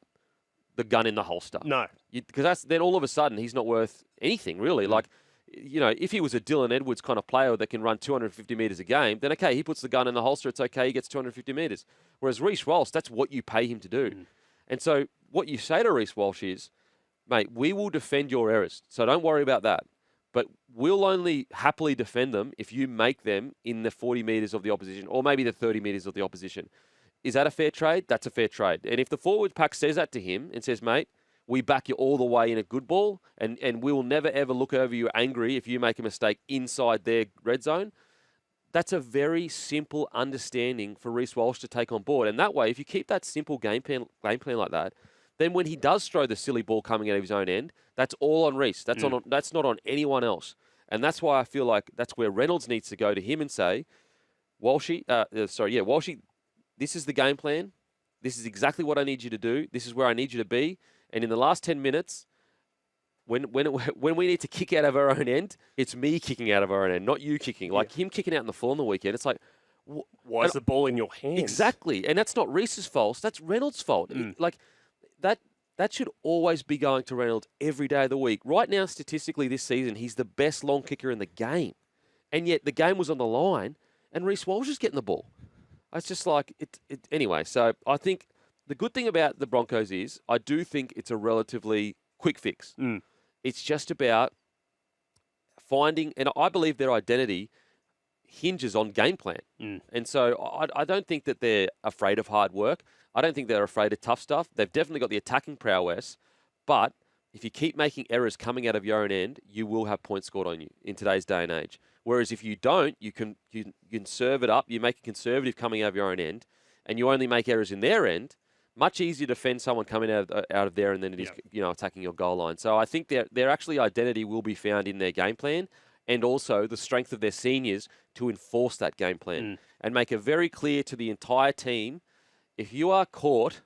the gun in the holster. No. Because then all of a sudden he's not worth anything, really. Like, if he was a Dylan Edwards kind of player that can run 250 metres a game, then okay, he puts the gun in the holster, it's okay, he gets 250 metres. Whereas Reece Walsh, that's what you pay him to do. And so what you say to Reece Walsh is, mate, we will defend your errors, so don't worry about that. But we'll only happily defend them if you make them in the 40 metres of the opposition, or maybe the 30 metres of the opposition. Is that a fair trade? That's a fair trade. And if the forward pack says that to him and says, mate, we back you all the way in a good ball, and we will never, ever look over you angry if you make a mistake inside their red zone, that's a very simple understanding for Reece Walsh to take on board. And that way, if you keep that simple game plan like that, then when he does throw the silly ball coming out of his own end, that's all on Reece. That's not on anyone else. And that's why I feel like that's where Reynolds needs to go to him and say, Walshy, this is the game plan. This is exactly what I need you to do. This is where I need you to be. And in the last 10 minutes, when we need to kick out of our own end, it's me kicking out of our own end, not you kicking. Like him kicking out in the floor on the weekend, it's like... Why is the ball in your hands? Exactly. And that's not Reece's fault. That's Reynolds' fault. Like, that should always be going to Reynolds every day of the week. Right now, statistically this season, he's the best long kicker in the game. And yet the game was on the line, and Reece Walsh is getting the ball. It's just like... Anyway, so I think... The good thing about the Broncos is I do think it's a relatively quick fix. It's just about finding, and I believe their identity hinges on game plan. And so I don't think that they're afraid of hard work. I don't think they're afraid of tough stuff. They've definitely got the attacking prowess, but if you keep making errors coming out of your own end, you will have points scored on you in today's day and age. Whereas if you don't, you can serve it up, you make it conservative coming out of your own end, and you only make errors in their end. Much easier to defend someone coming out of there and then it is attacking your goal line. So I think their actually identity will be found in their game plan and also the strength of their seniors to enforce that game plan and make it very clear to the entire team, if you are caught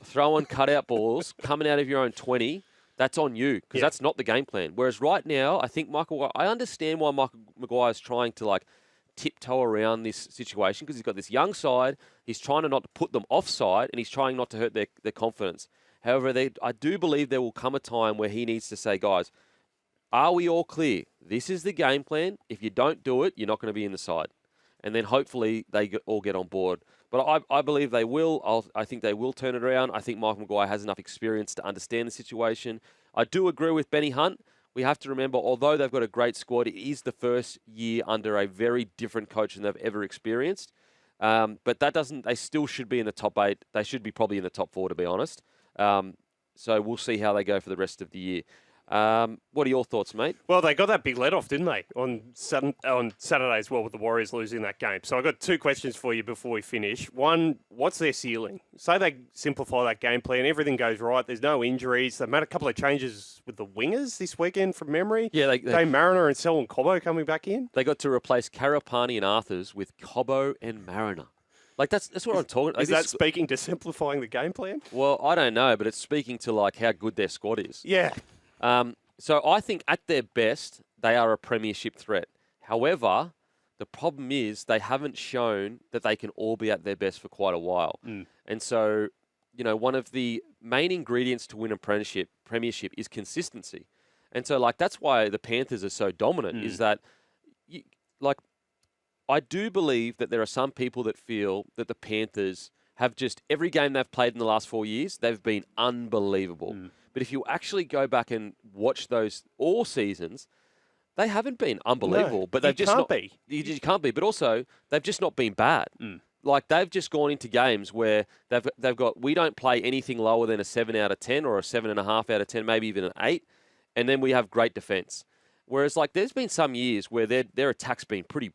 throwing cutout balls coming out of your own 20, that's on you because that's not the game plan. Whereas right now, I think I understand why Michael Maguire is trying to tiptoe around this situation because he's got this young side. He's trying to not put them offside and he's trying not to hurt their confidence. However, I do believe there will come a time where he needs to say, guys, are we all clear? This is the game plan. If you don't do it, you're not going to be in the side. And then hopefully they all get on board. But I believe they will. I think they will turn it around. I think Michael Maguire has enough experience to understand the situation. I do agree with Benny Hunt. We have to remember, although they've got a great squad, it is the first year under a very different coach than they've ever experienced. But that doesn't. They still should be in the top 8. They should be probably in the top 4, to be honest. So we'll see how they go for the rest of the year. What are your thoughts, mate? Well, they got that big let-off, didn't they, on Saturday as well with the Warriors losing that game. So I've got 2 questions for you before we finish. One, what's their ceiling? Say they simplify that game plan, everything goes right, there's no injuries. They've made a couple of changes with the wingers this weekend from memory. Yeah, Dane Mariner and Selwyn Cobbo coming back in. They got to replace Karapani and Arthurs with Cobbo and Mariner. That's what I'm talking about. Is that speaking to simplifying the game plan? Well, I don't know, but it's speaking to how good their squad is. Yeah. So I think at their best, they are a premiership threat. However, the problem is they haven't shown that they can all be at their best for quite a while. And so, one of the main ingredients to win a premiership is consistency. And so, that's why the Panthers are so dominant, is that, I do believe that there are some people that feel that the Panthers have just, every game they've played in the last 4 years, they've been unbelievable. But if you actually go back and watch those all seasons, they haven't been unbelievable. No, but they've just not be. You can't be. But also, they've just not been bad. They've just gone into games where they've got, we don't play anything lower than a 7 out of 10 or a 7.5 out of 10, maybe even an 8, and then we have great defense. Whereas there's been some years where their attack's been pretty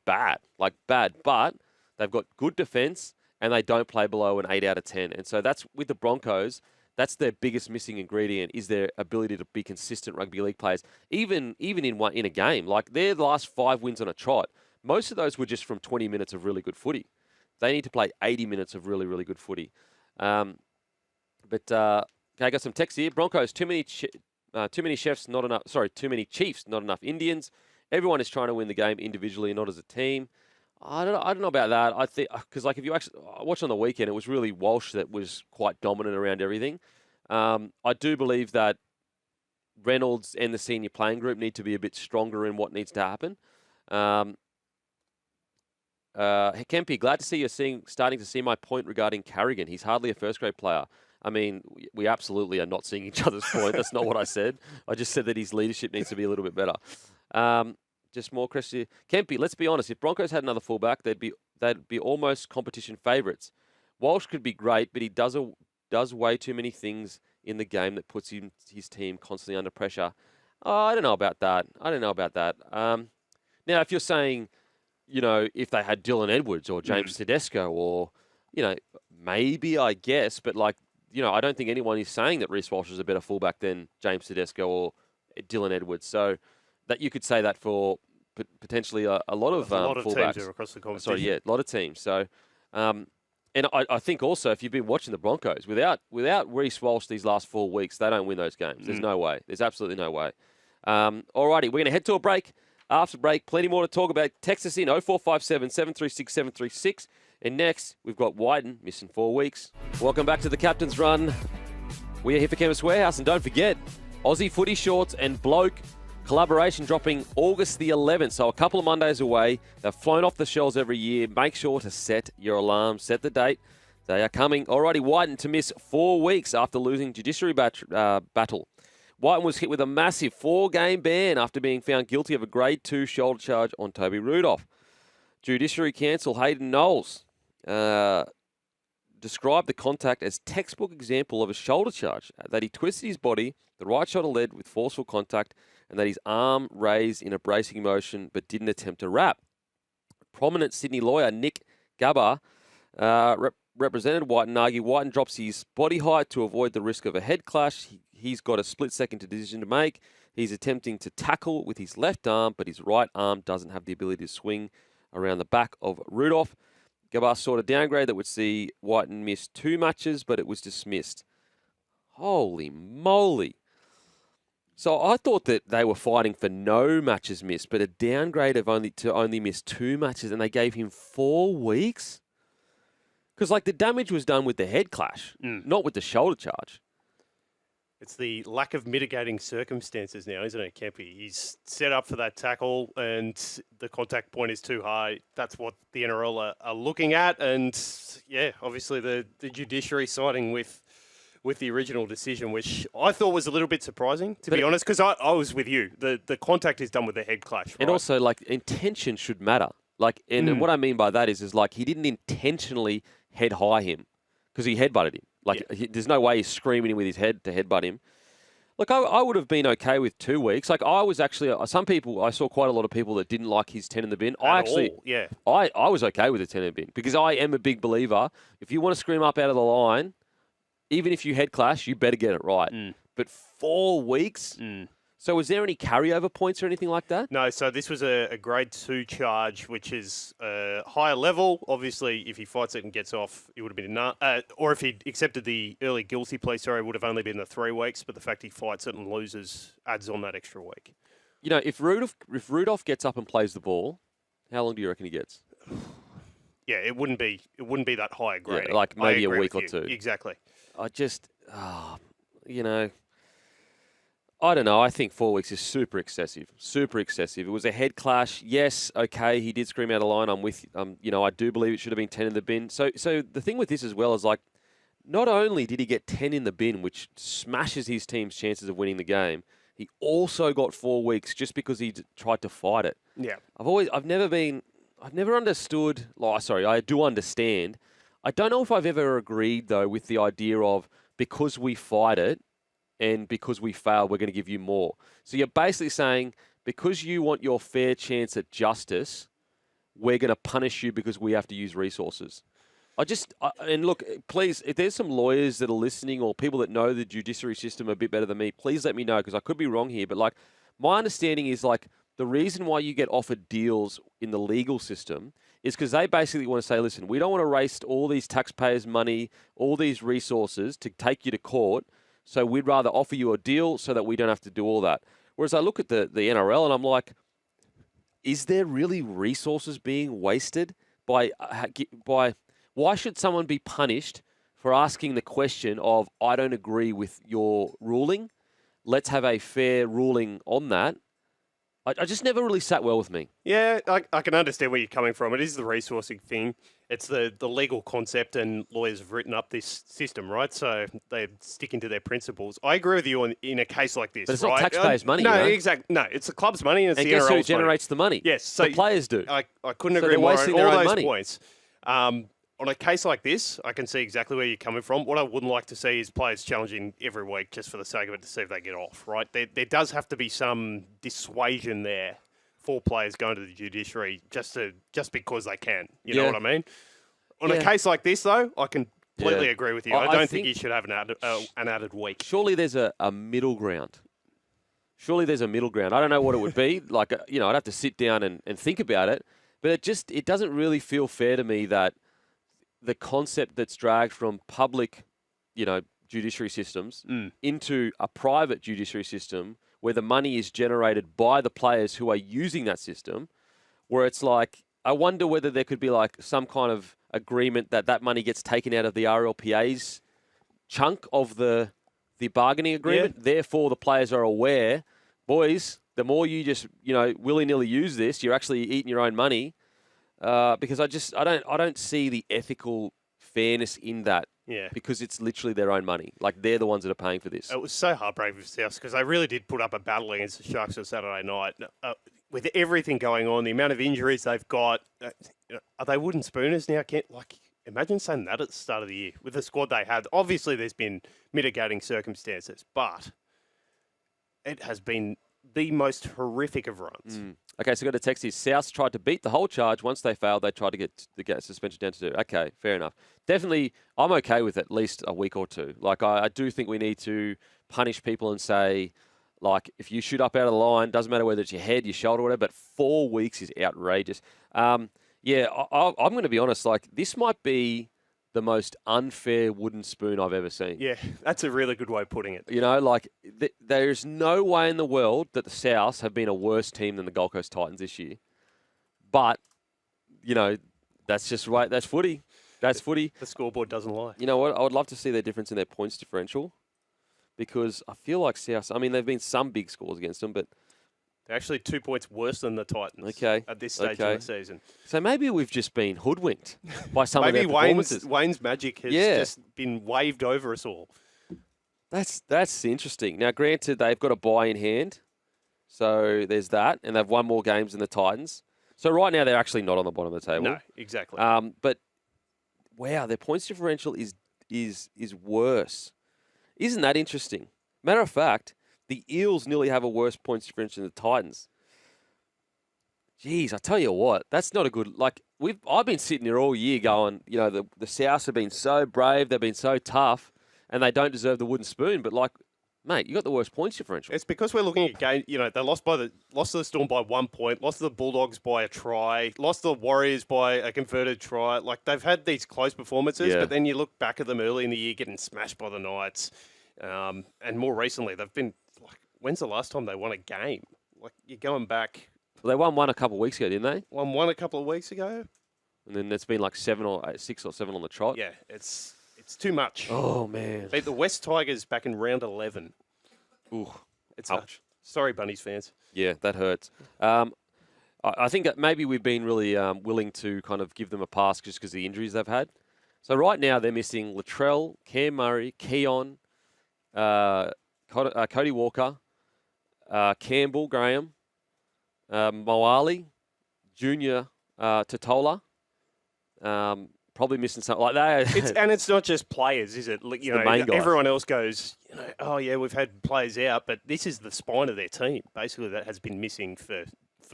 bad, but they've got good defense and they don't play below an 8 out of 10. And so that's with the Broncos. That's their biggest missing ingredient, is their ability to be consistent rugby league players. Even in a game, their last 5 wins on a trot, most of those were just from 20 minutes of really good footy. They need to play 80 minutes of really, really good footy. Okay, I got some text here. Broncos, too many chefs, not enough. Sorry, too many Chiefs, not enough Indians. Everyone is trying to win the game individually, not as a team. I don't know about that. I think because like if you actually I watched on the weekend, it was really Walsh that was quite dominant around everything. I do believe that Reynolds and the senior playing group need to be a bit stronger in what needs to happen. Kempy, glad to see you're starting to see my point regarding Carrigan. He's hardly a first-grade player. I mean, we absolutely are not seeing each other's point. That's not what I said. I just said that his leadership needs to be a little bit better. Just more questions. Kempy, let's be honest. If Broncos had another fullback, they'd be almost competition favourites. Walsh could be great, but he does way too many things in the game that puts his team constantly under pressure. Oh, I don't know about that. Now, if you're saying, if they had Dylan Edwards or James Tedesco or, maybe I guess, but I don't think anyone is saying that Reece Walsh is a better fullback than James Tedesco or Dylan Edwards. So that you could say that for potentially a lot of fullbacks. Teams across the competition. Sorry, yeah, a lot of teams. So, and I think also if you've been watching the Broncos, without Reece Walsh these last 4 weeks, they don't win those games. There's no way. There's absolutely no way. Alrighty, we're going to head to a break. After break, plenty more to talk about. Text us in 0457 736 736. And next, we've got Wighton missing 4 weeks. Welcome back to the Captain's Run. We are here for Chemist Warehouse. And don't forget, Aussie Footy Shorts and Bloke collaboration dropping August the 11th. So a couple of Mondays away. They've flown off the shelves every year. Make sure to set your alarm. Set the date. They are coming. Alrighty, Wighton to miss 4 weeks after losing judiciary battle. Wighton was hit with a massive 4-game ban after being found guilty of a Grade 2 shoulder charge on Toby Rudolph. Judiciary counsel Hayden Knowles described the contact as textbook example of a shoulder charge, that he twisted his body, the right shoulder led with forceful contact, and that his arm raised in a bracing motion but didn't attempt to wrap. Prominent Sydney lawyer Nick Gabba represented Wighton, argued Wighton drops his body height to avoid the risk of a head clash. He's got a split-second decision to make. He's attempting to tackle with his left arm, but his right arm doesn't have the ability to swing around the back of Rudolph. Gabba sought a downgrade that would see Wighton miss 2 matches, but it was dismissed. Holy moly. So I thought that they were fighting for no matches missed, but a downgrade of only miss 2 matches, and they gave him 4 weeks? Because the damage was done with the head clash, not with the shoulder charge. It's the lack of mitigating circumstances now, isn't it, Kempy? He's set up for that tackle and the contact point is too high. That's what the NRL are looking at. And, yeah, obviously the judiciary siding with the original decision, which I thought was a little bit surprising, to be honest, because I was with you. The contact is done with the head clash, right? And also, intention should matter. And what I mean by that is he didn't intentionally head high him because he headbutted him. There's no way he's screaming him with his head to headbutt him. I would have been okay with 2 weeks. I was actually, I saw quite a lot of people that didn't like his 10 in the bin. I was okay with the 10 in the bin because I am a big believer. If you want to scream up out of the line, even if you head clash, you better get it right. But 4 weeks? So was there any carryover points or anything like that? No, so this was a Grade 2 charge, which is a higher level. Obviously, if he fights it and gets off, it would have been or if he accepted the early guilty plea, it would have only been the 3 weeks, but the fact he fights it and loses adds on that extra week. If Rudolph gets up and plays the ball, how long do you reckon he gets? Yeah, it wouldn't be that high a grade. Yeah, maybe a week or 2. Exactly. I don't know. I think 4 weeks is super excessive. Super excessive. It was a head clash. Yes, okay, he did scream out of line. I'm with I do believe it should have been 10 in the bin. So the thing with this as well is not only did he get 10 in the bin, which smashes his team's chances of winning the game, he also got 4 weeks just because he tried to fight it. Yeah. I've never understood. I do understand. I don't know if I've ever agreed though with the idea of because we fight it, and because we fail, we're going to give you more. So you're basically saying, because you want your fair chance at justice, we're going to punish you because we have to use resources. And look, please, if there's some lawyers that are listening or people that know the judiciary system a bit better than me, please let me know because I could be wrong here. But my understanding is the reason why you get offered deals in the legal system is because they basically want to say, listen, we don't want to waste all these taxpayers' money, all these resources to take you to court, so we'd rather offer you a deal so that we don't have to do all that. Whereas I look at the NRL and I'm like, is there really resources being wasted by why should someone be punished for asking the question of, I don't agree with your ruling? Let's have a fair ruling on that. I just never really sat well with me. Yeah, I can understand where you're coming from. It is the resourcing thing. It's the legal concept, and lawyers have written up this system, right? So they're sticking to their principles. I agree with you in a case like this. But it's right? not taxpayers' money. No, you know? exactly. No, it's the club's money, and it's And the guess NRL's who money. generates the money? Yes, so the players do. I couldn't So agree they're more wasting on their all own those money. points. On a case like this, I can see exactly where you're coming from. What I wouldn't like to see is players challenging every week just for the sake of it to see if they get off, right? There does have to be some dissuasion there for players going to the judiciary just because they can. You know what I mean? On a case like this, though, I completely agree with you. I don't think you should have an added week. Surely there's a middle ground. Surely there's a middle ground. I don't know what it would be. Like, I'd have to sit down and think about it. But it doesn't really feel fair to me that the concept that's dragged from public, judiciary systems into a private judiciary system where the money is generated by the players who are using that system, where it's like, I wonder whether there could be like some kind of agreement that money gets taken out of the RLPA's chunk of the bargaining agreement. Yeah. Therefore, the players are aware, boys, the more you just, willy-nilly use this, you're actually eating your own money. Because I don't see the ethical fairness in that. Yeah. Because it's literally their own money. Like, they're the ones that are paying for this. It was so heartbreaking for South because they really did put up a battle against the Sharks on Saturday night. With everything going on, the amount of injuries they've got, are they wooden spooners now? Imagine saying that at the start of the year with the squad they had. Obviously, there's been mitigating circumstances, but it has been the most horrific of runs. Okay, so I got a text here. South tried to beat the whole charge. Once they failed, they tried to get suspension down to 2. Okay, fair enough. Definitely, I'm okay with at least a week or 2. Like, I do think we need to punish people and say, like, if you shoot up out of the line, doesn't matter whether it's your head, your shoulder, whatever, but 4 weeks is outrageous. I'm going to be honest. Like, this might be the most unfair wooden spoon I've ever seen. Yeah, that's a really good way of putting it. There's no way in the world that the Souths have been a worse team than the Gold Coast Titans this year. But, that's just right. That's footy. That's footy. The scoreboard doesn't lie. You know what? I would love to see their difference in their points differential because I feel like Souths, there have been some big scores against them, but they're actually 2 points worse than the Titans at this stage of the season. So maybe we've just been hoodwinked by some of their performances. Wayne's magic has just been waved over us all. That's interesting. Now, granted, they've got a bye in hand, so there's that, and they've won more games than the Titans. So right now, they're actually not on the bottom of the table. No, exactly. But wow, their points differential is worse. Isn't that interesting? Matter of fact, the Eels nearly have a worse points differential than the Titans. Jeez, I tell you what, that's not a good. Like I've been sitting here all year going, the Souths have been so brave, they've been so tough, and they don't deserve the wooden spoon. But mate, you got the worst points differential. It's because we're looking at game. They lost to the Storm by 1 point, lost to the Bulldogs by a try, lost to the Warriors by a converted try. Like they've had these close performances, but then you look back at them early in the year, getting smashed by the Knights, and more recently they've been. When's the last time they won a game? Like you're going back. Well, they won one a couple of weeks ago, didn't they? Won one a couple of weeks ago, and then it's been like 6 or 7 on the trot. Yeah, it's too much. Oh man! Beat the West Tigers back in round 11. Ooh, it's ouch. Sorry, Bunnies fans. Yeah, that hurts. I think that maybe we've been really willing to kind of give them a pass just because of the injuries they've had. So right now they're missing Latrell, Cam Murray, Keon, Cody Walker, Campbell, Graham, Moali, Junior, Totola. Probably missing something like that. And it's not just players, is it? The main guys. Everyone else goes, oh yeah, we've had players out, but this is the spine of their team, basically, that has been missing for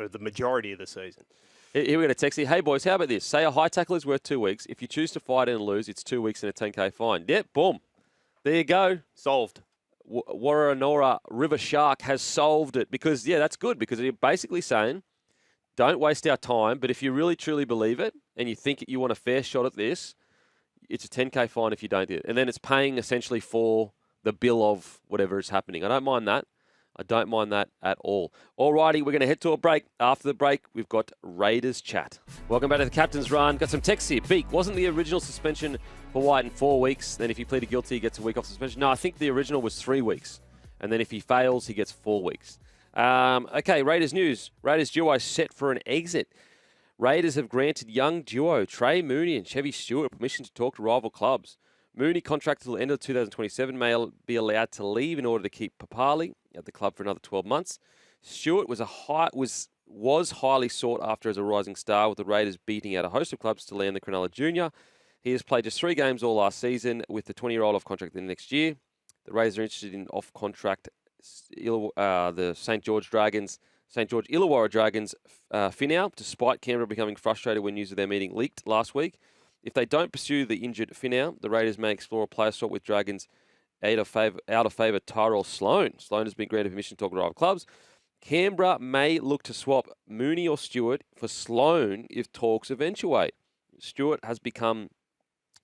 the majority of the season. Here we got a text here. Hey boys, how about this? Say a high tackle is worth 2 weeks. If you choose to fight and lose, it's 2 weeks and a 10K fine. Yep, boom. There you go. Solved. Warranora River Shark has solved it because, that's good because you're basically saying don't waste our time. But if you really, truly believe it and you think you want a fair shot at this, it's a 10K fine if you don't do it. And then it's paying essentially for the bill of whatever is happening. I don't mind that. I don't mind that at all. Alrighty, we're going to head to a break. After the break, we've got Raiders chat. Welcome back to the Captain's Run. Got some texts here. Beak, wasn't the original suspension for Wighton 4 weeks? Then if he pleaded guilty, he gets a week off suspension. No, I think the original was 3 weeks. And then if he fails, he gets 4 weeks. Okay, Raiders news. Raiders duo set for an exit. Raiders have granted young duo Trey Mooney and Chevy Stewart permission to talk to rival clubs. Mooney, contracted until the end of 2027, may be allowed to leave in order to keep Papali at the club for another 12 months. Stewart was highly sought after as a rising star, with the Raiders beating out a host of clubs to land the Cronulla Junior. He has played just 3 games all last season, with the 20-year-old off contract the next year. The Raiders are interested in off-contract the St. George Illawarra Dragons Finau, despite Canberra becoming frustrated when news of their meeting leaked last week. If they don't pursue the injured Finau, the Raiders may explore a player swap with Dragons out of favour Tyrell Sloan. Sloan has been granted permission to talk to rival clubs. Canberra may look to swap Mooney or Stewart for Sloan if talks eventuate. Stewart has become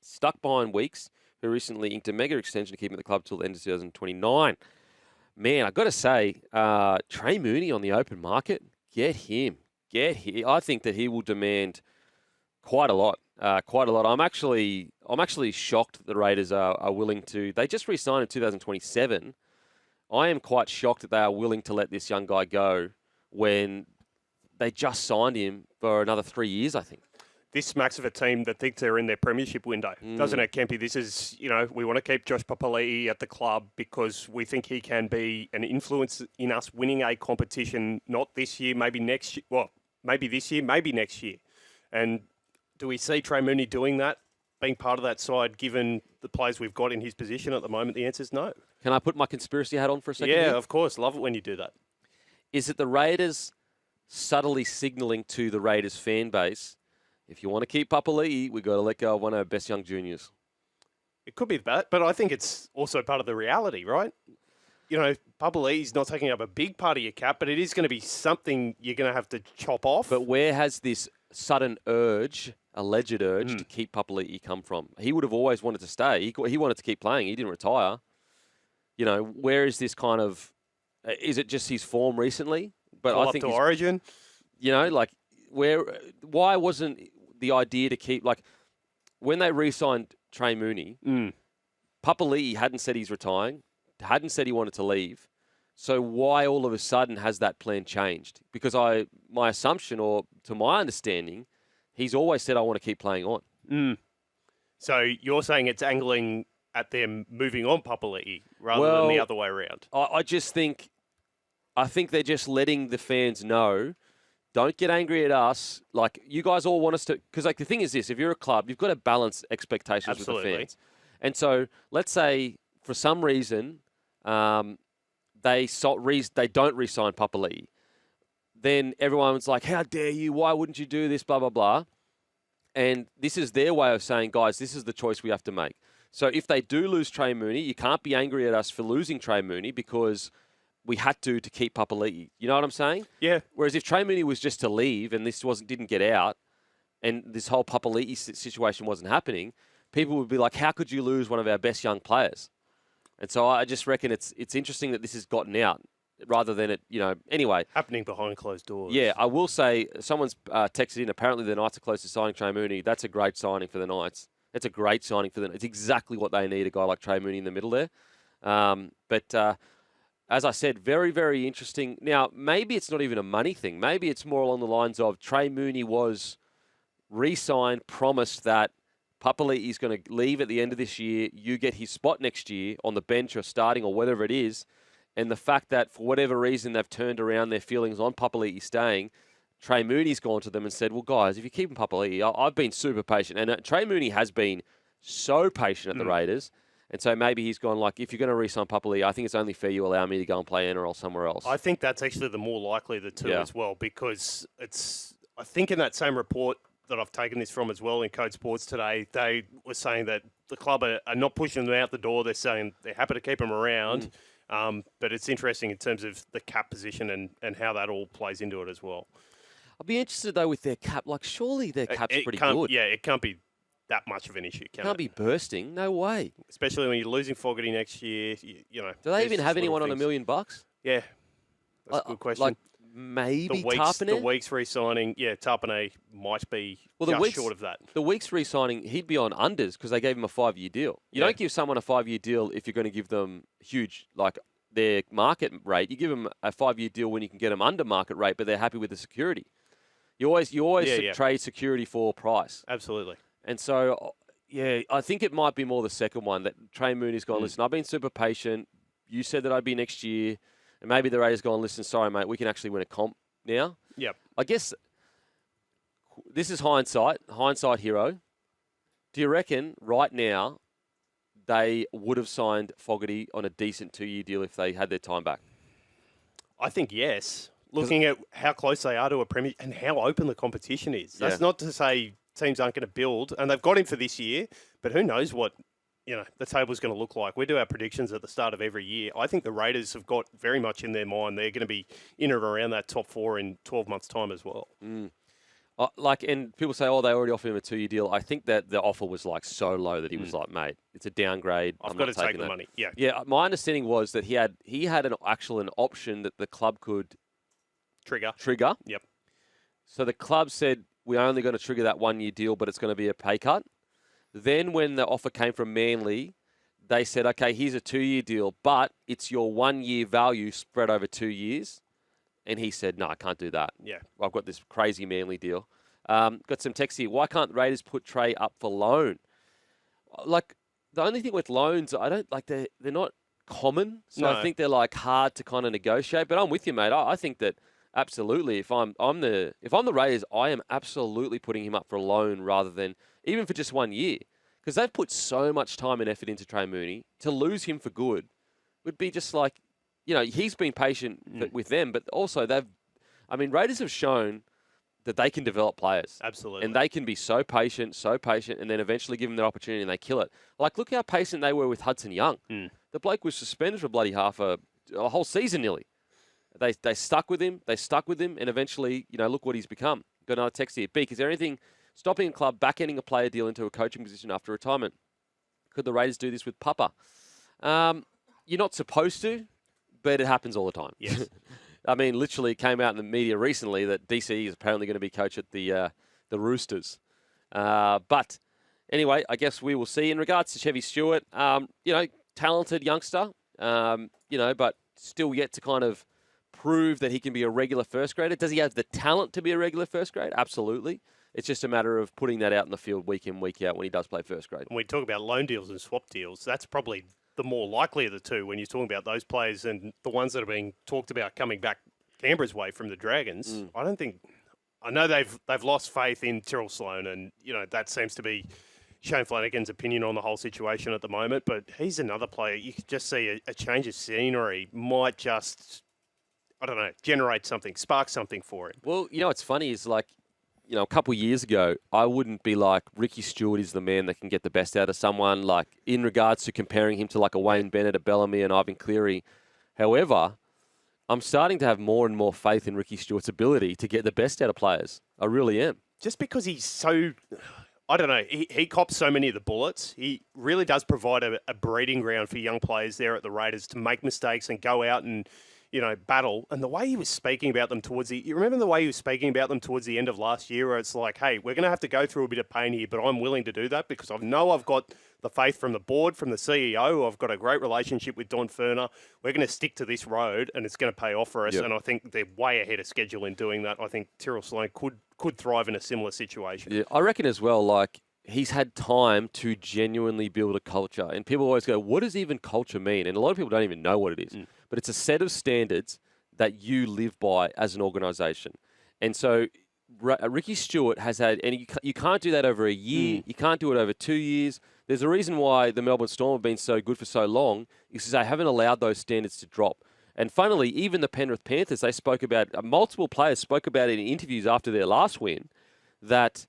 stuck behind Weeks, who recently inked a mega extension to keep him at the club till the end of 2029. Man, I've got to say, Trey Mooney on the open market, get him. I think that he will demand quite a lot. I'm actually shocked that the Raiders are willing to. They just re-signed in 2027. I am quite shocked that they are willing to let this young guy go when they just signed him for another 3 years, I think. This smacks of a team that thinks they're in their premiership window, doesn't it, Kempy? This is, we want to keep Josh Papali'i at the club because we think he can be an influence in us winning a competition, not this year, maybe next year. Well, maybe this year, maybe next year. And do we see Trey Mooney doing that, being part of that side, given the players we've got in his position at the moment? The answer is no. Can I put my conspiracy hat on for a second? Yeah, here? of course. Love it when you do that. Is it the Raiders subtly signalling to the Raiders fan base, if you want to keep Papali'i, we've got to let go of one of our best young juniors? It could be that, but I think it's also part of the reality, right? Papali'i's not taking up a big part of your cap, but it is going to be something you're going to have to chop off. But where has this sudden alleged urge to keep Papali'i come from? He would have always wanted to stay. He wanted to keep playing. He didn't retire. Where is this kind of... Is it just his form recently? But Pull I up think to Origin. Why wasn't the idea to keep... when they re-signed Trey Mooney, Papali'i hadn't said he's retiring, hadn't said he wanted to leave. So why all of a sudden has that plan changed? Because my assumption, or to my understanding, he's always said, I want to keep playing on. So you're saying it's angling at them moving on Papali'i rather than the other way around? I think they're just letting the fans know, don't get angry at us. You guys all want us to... Because, the thing is this, if you're a club, you've got to balance expectations with the fans. And so, let's say, for some reason, they don't re-sign Papali'i. Then everyone's like, how dare you? Why wouldn't you do this? Blah, blah, blah. And this is their way of saying, guys, this is the choice we have to make. So if they do lose Trey Mooney, you can't be angry at us for losing Trey Mooney because we had to keep Papali'i. You know what I'm saying? Yeah. Whereas if Trey Mooney was just to leave and this didn't get out and this whole Papali'i situation wasn't happening, people would be like, how could you lose one of our best young players? And so I just reckon it's interesting that this has gotten out rather than it, anyway. Happening behind closed doors. Yeah, I will say, someone's texted in, apparently the Knights are close to signing Trey Mooney. That's a great signing for the Knights. It's a great signing for them. It's exactly what they need, a guy like Trey Mooney in the middle there. But as I said, very, very interesting. Now, maybe it's not even a money thing. Maybe it's more along the lines of Trey Mooney was re-signed, promised that Papali'i is going to leave at the end of this year. You get his spot next year on the bench or starting or whatever it is. And the fact that for whatever reason they've turned around their feelings on Papali'i staying, Trey Mooney's gone to them and said, well, guys, if you keep him Papali'i, I've been super patient. And Trey Mooney has been so patient at the Raiders. And so maybe he's gone if you're going to re-sign Papali'i, I think it's only fair you allow me to go and play NRL somewhere else. I think that's actually the more likely of the two as well, because I think in that same report that I've taken this from as well in Code Sports today, they were saying that the club are not pushing them out the door. They're saying they're happy to keep them around. But it's interesting in terms of the cap position and how that all plays into it as well. I'd be interested, though, with their cap. Like, surely their cap's pretty good. Yeah, it can't be that much of an issue, can it? Can't be bursting. No way. Especially when you're losing Fogarty next year. You know. Do they even have anyone on $1 million? Yeah, that's a good question. Like, maybe Tarpanay? The Weeks re-signing, Tarpanay might be short of that. The Weeks re-signing, he'd be on unders because they gave him a 5-year deal. You don't give someone a 5-year deal if you're going to give them huge, like, their market rate. You give them a 5-year deal when you can get them under market rate, but they're happy with the security. You always trade security for price. Absolutely. And so, I think it might be more the second one, that Trey Mooney's gone, listen, I've been super patient. You said that I'd be next year. And maybe the Raiders gone, listen, sorry, mate, we can actually win a comp now. Yep. I guess this is hindsight, Hero. Do you reckon right now they would have signed Fogarty on a decent 2-year deal if they had their time back? I think yes. Looking at how close they are to a Premier and how open the competition is. That's not to say teams aren't going to build, and they've got him for this year, but who knows what the table's going to look like. We do our predictions at the start of every year. I think the Raiders have got very much in their mind they're going to be in and around that top 4 in 12 months' time as well. And people say, they already offered him a 2-year deal. I think that the offer was like so low that he was like, mate, it's a downgrade. I've got to take the money. Yeah. Yeah. My understanding was that he had an option that the club could trigger. Yep. So the club said, we're only going to trigger that 1-year deal, but it's going to be a pay cut. Then when the offer came from Manly, they said, okay, here's a 2-year deal, but it's your 1-year value spread over 2 years. And he said, no, I can't do that. Yeah. I've got this crazy Manly deal. Got some text here. Why can't the Raiders put Trey up for loan? Like, the only thing with loans, I don't like they're not common. So I think they're like hard to kind of negotiate. But I'm with you, mate. I think that absolutely, if I'm the Raiders, I am absolutely putting him up for a loan rather than even for just 1 year, because they've put so much time and effort into Trey Mooney. To lose him for good would be just like, he's been patient with them, but also Raiders have shown that they can develop players. Absolutely. And they can be so patient, and then eventually give them their opportunity and they kill it. Like, look how patient they were with Hudson Young. The bloke was suspended for bloody half a whole season nearly. They stuck with him, and eventually, look what he's become. Got another text here. Beak, is there anything stopping a club back-ending a player deal into a coaching position after retirement? Could the Raiders do this with Papa? You're not supposed to, but it happens all the time. Yes. Literally it came out in the media recently that DCE is apparently going to be coach at the Roosters. But anyway, I guess we will see. In regards to Chevy Stewart, talented youngster, but still yet to kind of prove that he can be a regular first grader. Does he have the talent to be a regular first grade? Absolutely. It's just a matter of putting that out in the field week in, week out when he does play first grade. When we talk about loan deals and swap deals, that's probably the more likely of the two when you're talking about those players and the ones that are being talked about coming back Canberra's way from the Dragons. I know they've lost faith in Tyrrell Sloan, and that seems to be Shane Flanagan's opinion on the whole situation at the moment, but he's another player. You could just see a change of scenery might just, generate something, spark something for him. Well, what's funny is like, a couple of years ago, I wouldn't be like, Ricky Stewart is the man that can get the best out of someone, like in regards to comparing him to like a Wayne Bennett, a Bellamy and Ivan Cleary. However, I'm starting to have more and more faith in Ricky Stewart's ability to get the best out of players. I really am. Just because he's so... he cops so many of the bullets. He really does provide a breeding ground for young players there at the Raiders to make mistakes and go out and, battle. And the way he was speaking about them you remember the way he was speaking about them towards the end of last year, where it's like, hey, we're going to have to go through a bit of pain here, but I'm willing to do that because I know I've got the faith from the board, from the CEO. I've got a great relationship with Don Ferner. We're going to stick to this road and it's going to pay off for us. Yep. And I think they're way ahead of schedule in doing that. I think Tyrrell Sloan could thrive in a similar situation. Yeah, I reckon as well, like, he's had time to genuinely build a culture. And people always go, what does even culture mean? And a lot of people don't even know what it is. But it's a set of standards that you live by as an organisation. And so Ricky Stewart has had, and you can't do that over a year. You can't do it over 2 years. There's a reason why the Melbourne Storm have been so good for so long, is because they haven't allowed those standards to drop. And funnily, even the Penrith Panthers, they spoke about, multiple players spoke about it in interviews after their last win, that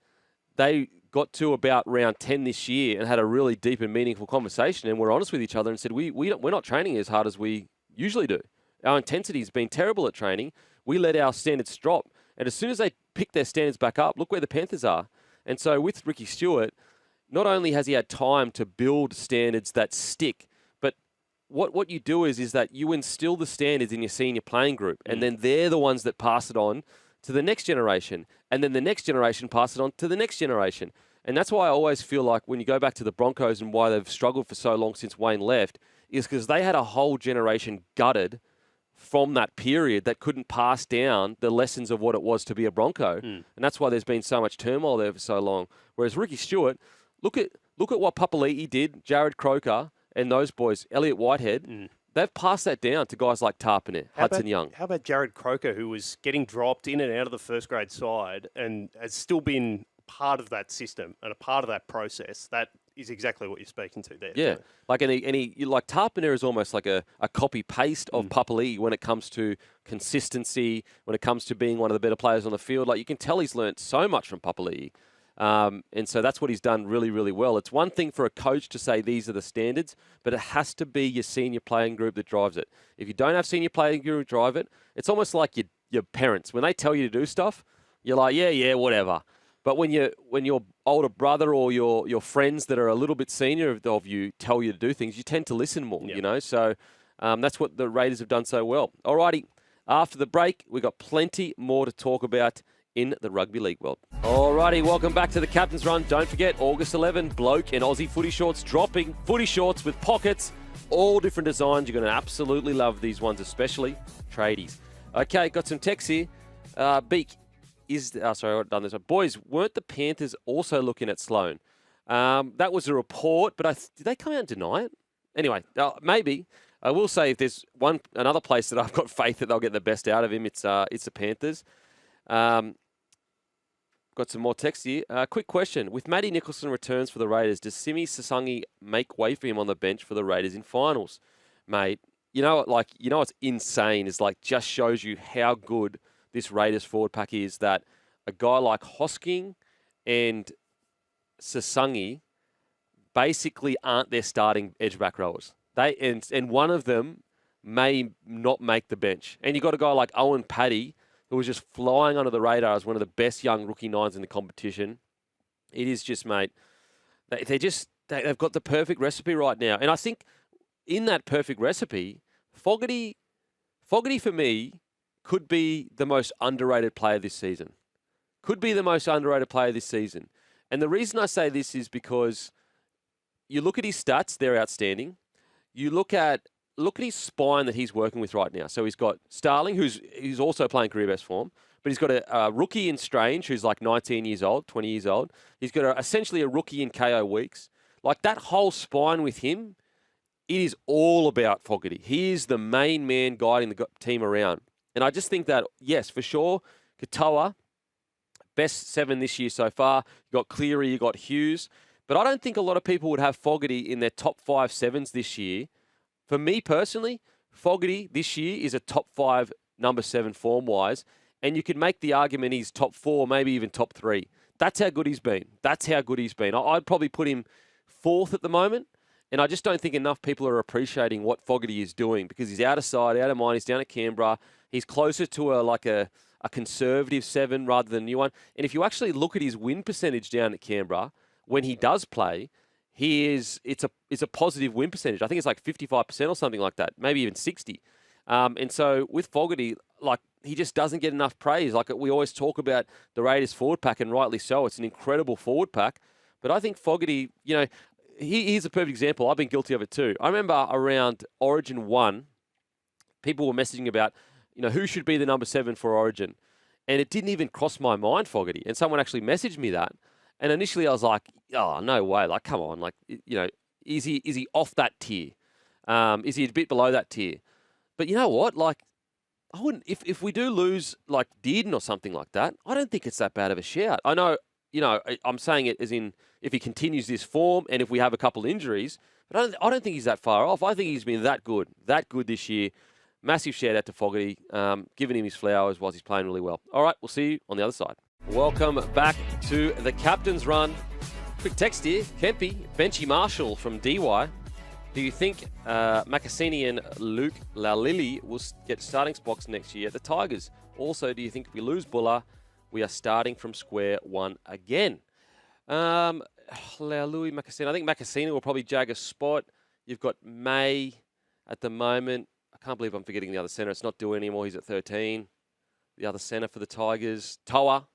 they got to about round 10 this year and had a really deep and meaningful conversation and were honest with each other and said, we're not training as hard as we usually do. Our intensity has been terrible at training. We let our standards drop. And as soon as they pick their standards back up, look where the Panthers are. And so with Ricky Stewart, not only has he had time to build standards that stick, but what you do is that you instill the standards in your senior playing group, and then they're the ones that pass it on to the next generation, and then the next generation pass it on to the next generation. And that's why I always feel like when you go back to the Broncos and why they've struggled for so long since Wayne left, is because they had a whole generation gutted from that period that couldn't pass down the lessons of what it was to be a Bronco. And that's why there's been so much turmoil there for so long. Whereas Ricky Stewart, look at what Papali'i did, Jared Croker, and those boys, Elliot Whitehead. They've passed that down to guys like Tarpiner, Hudson Young. How about Jared Croker, who was getting dropped in and out of the first grade side and has still been part of that system and a part of that process? That is exactly what you're speaking to there. Yeah, like like Tarpiner is almost like a copy paste of Papali'i when it comes to consistency, when it comes to being one of the better players on the field. Like you can tell he's learnt so much from Papali'i. And so that's what he's done really, really well. It's one thing for a coach to say these are the standards, but it has to be your senior playing group that drives it. If you don't have senior playing group drive it, it's almost like your parents. When they tell you to do stuff, you're like, yeah, whatever. But when your older brother or your friends that are a little bit senior of you tell you to do things, you tend to listen more, you know. So that's what the Raiders have done so well. Alrighty, after the break, we've got plenty more to talk about in the rugby league world. Alrighty, welcome back to the Captain's Run. Don't forget, August 11, Bloke and Aussie footy shorts dropping. Footy shorts with pockets, all different designs. You're going to absolutely love these ones, especially tradies. Okay, got some text here. Beak. Sorry, I've done this. Boys, weren't the Panthers also looking at Sloan? That was a report, but did they come out and deny it? Anyway, maybe. I will say if there's another place that I've got faith that they'll get the best out of him, it's the Panthers. Got some more text here. Quick question. With Matty Nicholson returns for the Raiders, does Simi Sasangi make way for him on the bench for the Raiders in finals? Mate, what's insane is just shows you how good this Raiders forward pack is, that a guy like Hosking and Sasangi basically aren't their starting edge back rowers. And one of them may not make the bench. And you got a guy like Owen Paddy, who was just flying under the radar as one of the best young rookie nines in the competition. It is just, mate, they've got the perfect recipe right now. And I think in that perfect recipe, Fogarty for me could be the most underrated player this season. And the reason I say this is because you look at his stats, they're outstanding. You look at his spine that he's working with right now. So he's got Starling, who's also playing career best form, but he's got a rookie in Strange, who's 19 years old, 20 years old. He's got essentially a rookie in KO Weeks. That whole spine with him, it is all about Fogarty. He is the main man guiding the team around. And I just think that, yes, for sure, Katoa, best 7 this year so far. You got Cleary, you got Hughes. But I don't think a lot of people would have Fogarty in their top 5 7s this year. For me personally, Fogarty this year is a top 5 number 7 form-wise. And you could make the argument he's top 4, maybe even top 3. That's how good he's been. I'd probably put him 4th at the moment. And I just don't think enough people are appreciating what Fogarty is doing, because he's out of sight, out of mind. He's down at Canberra. He's closer to a conservative 7 rather than a new one. And if you actually look at his win percentage down at Canberra, when he does play, it's a positive win percentage. I think it's 55% or something like that, maybe even 60. And so with Fogarty, he just doesn't get enough praise. We always talk about the Raiders forward pack, and rightly so. It's an incredible forward pack. But I think Fogarty, here's a perfect example. I've been guilty of it too. I remember around Origin 1, people were messaging about, who should be the number 7 for Origin. And it didn't even cross my mind, Fogarty. And someone actually messaged me that. And initially I was like, oh, no way. Come on. Is he off that tier? Is he a bit below that tier? But you know what? I wouldn't, if we do lose Dearden or something like that, I don't think it's that bad of a shout. I know, I'm saying it as in if he continues this form and if we have a couple injuries, but I don't think he's that far off. I think he's been that good this year. Massive shout out to Fogarty, giving him his flowers whilst he's playing really well. All right, we'll see you on the other side. Welcome back to the Captain's Run. Quick text here. Kempy, Benchy Marshall from DY. Do you think Makasini and Luke Lalili will get starting spots next year at the Tigers? Also, do you think if we lose Buller, we are starting from square one again? Lalui, Makasini. I think Makasini will probably jag a spot. You've got May at the moment. I can't believe I'm forgetting the other centre. It's not doing anymore. He's at 13. The other centre for the Tigers, Toa.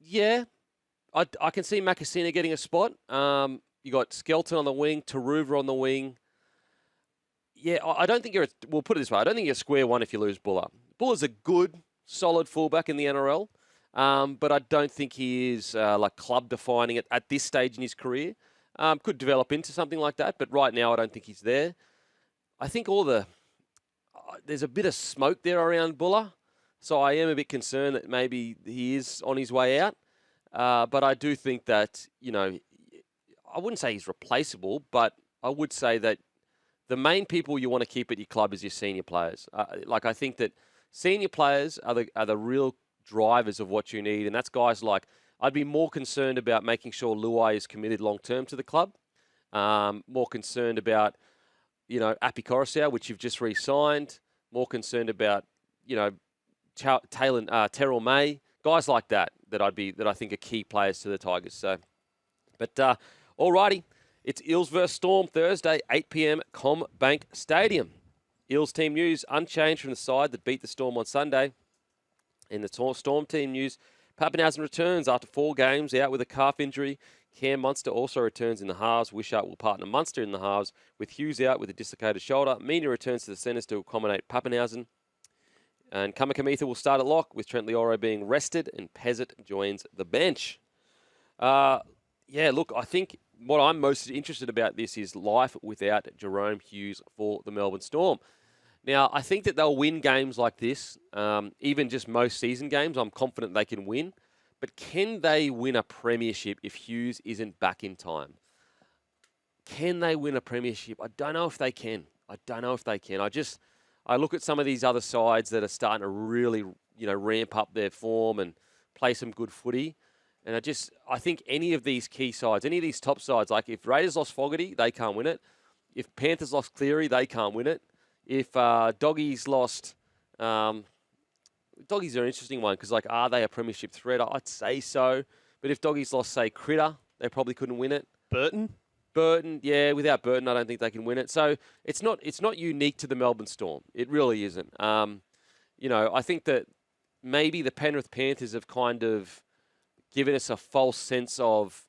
Yeah, I can see Makasina getting a spot. You got Skelton on the wing, Taruva on the wing. Yeah, I don't think we'll put it this way. I don't think you're square one if you lose Buller. Buller's a good, solid fullback in the NRL, but I don't think he is like club defining it at this stage in his career. Could develop into something like that, but right now I don't think he's there. I think there's a bit of smoke there around Buller, so I am a bit concerned that maybe he is on his way out. But I do think that, I wouldn't say he's replaceable, but I would say that the main people you want to keep at your club is your senior players. I think that senior players are the real drivers of what you need, and that's guys like, I'd be more concerned about making sure Luai is committed long-term to the club, more concerned about, Api Coruscant, which you've just re-signed, more concerned about, Terrell May, guys like that I think are key players to the Tigers. So, but alrighty, it's Eels versus Storm Thursday, 8 p.m. CommBank Stadium. Eels team news unchanged from the side that beat the Storm on Sunday. In the Storm team news, Pappenhausen returns after 4 games out with a calf injury. Cam Munster also returns in the halves. Wishart will partner Munster in the halves, with Hughes out with a dislocated shoulder. Meany returns to the centres to accommodate Pappenhausen. And Kamikamitha will start at lock, with Trent Leoro being rested, and Pezzett joins the bench. Look, I think what I'm most interested about this is life without Jerome Hughes for the Melbourne Storm. Now, I think that they'll win games like this, even just most season games. I'm confident they can win. But can they win a premiership if Hughes isn't back in time? Can they win a premiership? I don't know if they can. I look at some of these other sides that are starting to really, ramp up their form and play some good footy. And I think any of these key sides, any of these top sides, like if Raiders lost Fogarty, they can't win it. If Panthers lost Cleary, they can't win it. If Doggies lost... Doggies are an interesting one because, are they a premiership threat? I'd say so. But if Doggies lost, say, Critter, they probably couldn't win it. Burton, yeah. Without Burton, I don't think they can win it. So it's not unique to the Melbourne Storm. It really isn't. I think that maybe the Penrith Panthers have kind of given us a false sense of,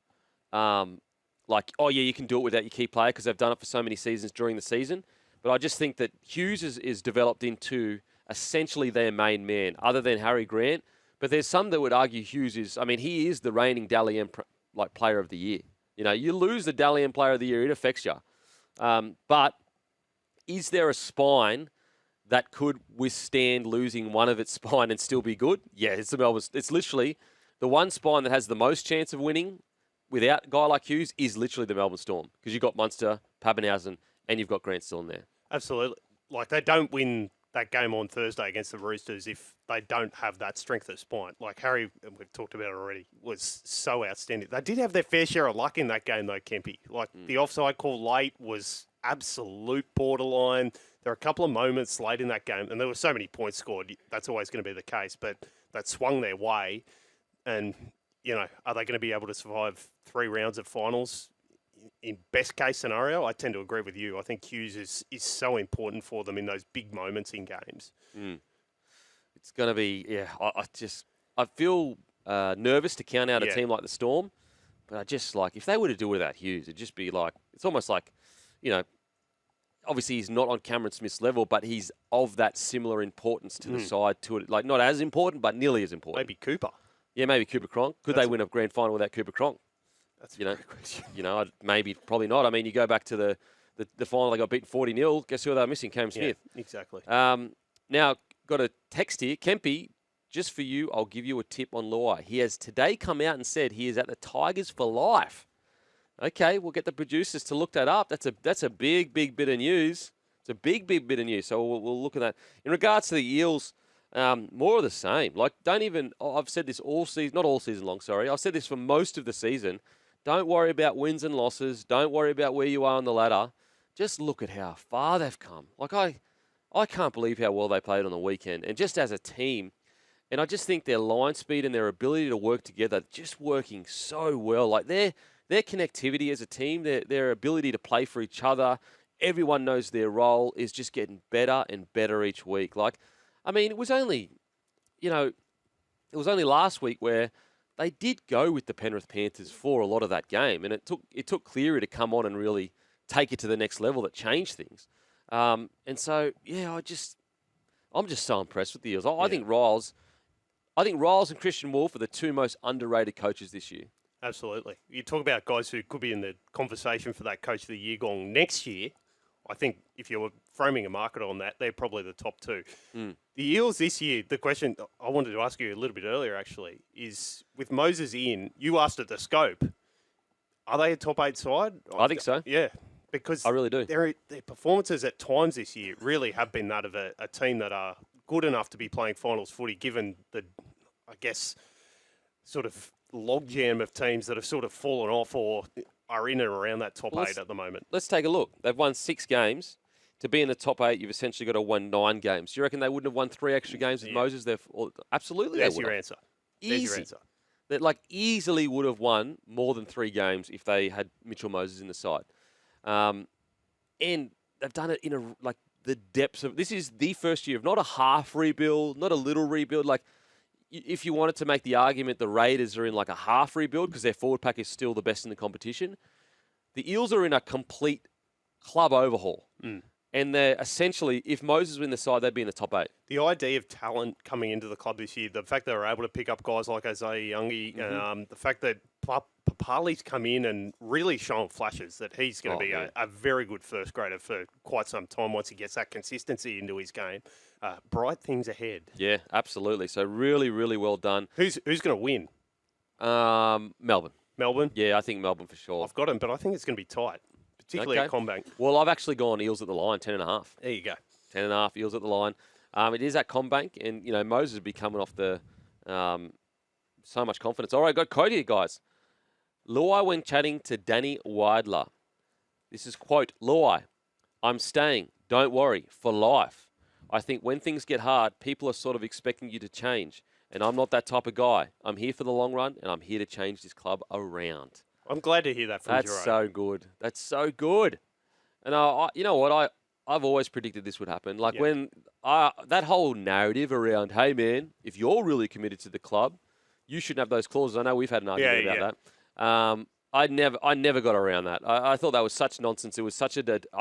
you can do it without your key player because they've done it for so many seasons during the season. But I just think that Hughes is developed into essentially their main man, other than Harry Grant. But there's some that would argue Hughes is, he is the reigning Dally M player of the year. You lose the Dally M player of the year, it affects you. But is there a spine that could withstand losing one of its spine and still be good? Yeah, it's the Melbourne. It's literally the one spine that has the most chance of winning without a guy like Hughes is literally the Melbourne Storm, because you've got Munster, Pappenhausen, and you've got Grant still in there. Absolutely. They don't win that game on Thursday against the Roosters if they don't have that strength of spine. Harry, we've talked about it already, was so outstanding. They did have their fair share of luck in that game, though, Kempy. The offside call late was absolute borderline. There were a couple of moments late in that game, and there were so many points scored. That's always going to be the case, but that swung their way. And, are they going to be able to survive 3 rounds of finals? In best case scenario, I tend to agree with you. I think Hughes is so important for them in those big moments in games. It's going to be, I feel nervous to count out a team like the Storm, but I just if they were to do it without Hughes, it'd just be it's almost obviously he's not on Cameron Smith's level, but he's of that similar importance to the side to it. Not as important, but nearly as important. Maybe Cooper. Yeah, maybe Cooper Cronk. Could they win a grand final without Cooper Cronk? That's a great question. Maybe, probably not. You go back to the final, they got beaten 40-0. Guess who they were missing? Cam Smith. Yeah, exactly. Now, got a text here. Kempy, just for you, I'll give you a tip on Luai. He has today come out and said he is at the Tigers for life. Okay, we'll get the producers to look that up. That's a big bit of news. It's a big bit of news. So we'll look at that. In regards to the Eels, more of the same. I've said this all season, not all season long, sorry. I've said this for most of the season. Don't worry about wins and losses. Don't worry about where you are on the ladder. Just look at how far they've come. Like, I can't believe how well they played on the weekend. And just as a team, and I just think their line speed and their ability to work together, just working so well. Like, their connectivity as a team, their ability to play for each other, everyone knows their role, is just getting better and better each week. Like, I mean, it was only last week where they did go with the Penrith Panthers for a lot of that game, and it took Cleary to come on and really take it to the next level that changed things. And so, yeah, I'm just so impressed with the Eels. I think Riles and Christian Wolf are the two most underrated coaches this year. Absolutely. You talk about guys who could be in the conversation for that Coach of the Year gong next year. I think if you're framing a market on that, they're probably the top two. The Eels this year, the question I wanted to ask you a little bit earlier, actually, is with Moses in, you asked at the scope, are they a top 8 side? I think so. Yeah, because I really do. Their performances at times this year really have been that of a team that are good enough to be playing finals footy, given the, I guess, sort of logjam of teams that have sort of fallen off or are in and around that top 8 at the moment. Let's take a look. They've won 6 games. To be in the top 8, you've essentially got to win 9 games. Do you reckon they wouldn't have won 3 extra games with Moses? Absolutely, There's they would. your answer. Easy. There's your answer. That easily would have won more than 3 games if they had Mitchell Moses in the side. And they've done it in the depths of. This is the first year of not a half rebuild, not a little rebuild. Like, if you wanted to make the argument, the Raiders are in like a half rebuild because their forward pack is still the best in the competition. The Eels are in a complete club overhaul. And they're essentially, if Moses were in the side, they'd be in the top 8. The idea of talent coming into the club this year, the fact they were able to pick up guys like Isaiah Youngie, the fact that Papali's come in and really shown flashes that he's going to be a very good first grader for quite some time once he gets that consistency into his game. Bright things ahead. Yeah, absolutely. So really, really well done. Who's going to win? Melbourne. Melbourne? Yeah, I think Melbourne for sure. I've got him, but I think it's going to be tight, particularly at Combank. Well, I've actually gone Eels at the line, 10.5. There you go. 10.5 Eels at the line. It is at Combank, and Moses will be coming off the so much confidence. All right, got Cody here, guys. Luai when chatting to Danny Weidler. This is quote, Luai, I'm staying, don't worry, for life. I think when things get hard, people are sort of expecting you to change. And I'm not that type of guy. I'm here for the long run, and I'm here to change this club around. I'm glad to hear that from That's so good. That's so good. And you know what? I've always predicted this would happen. Like when that whole narrative around, hey, man, if you're really committed to the club, you shouldn't have those clauses. I know we've had an argument about that. I never got around that. I thought that was such nonsense. It was I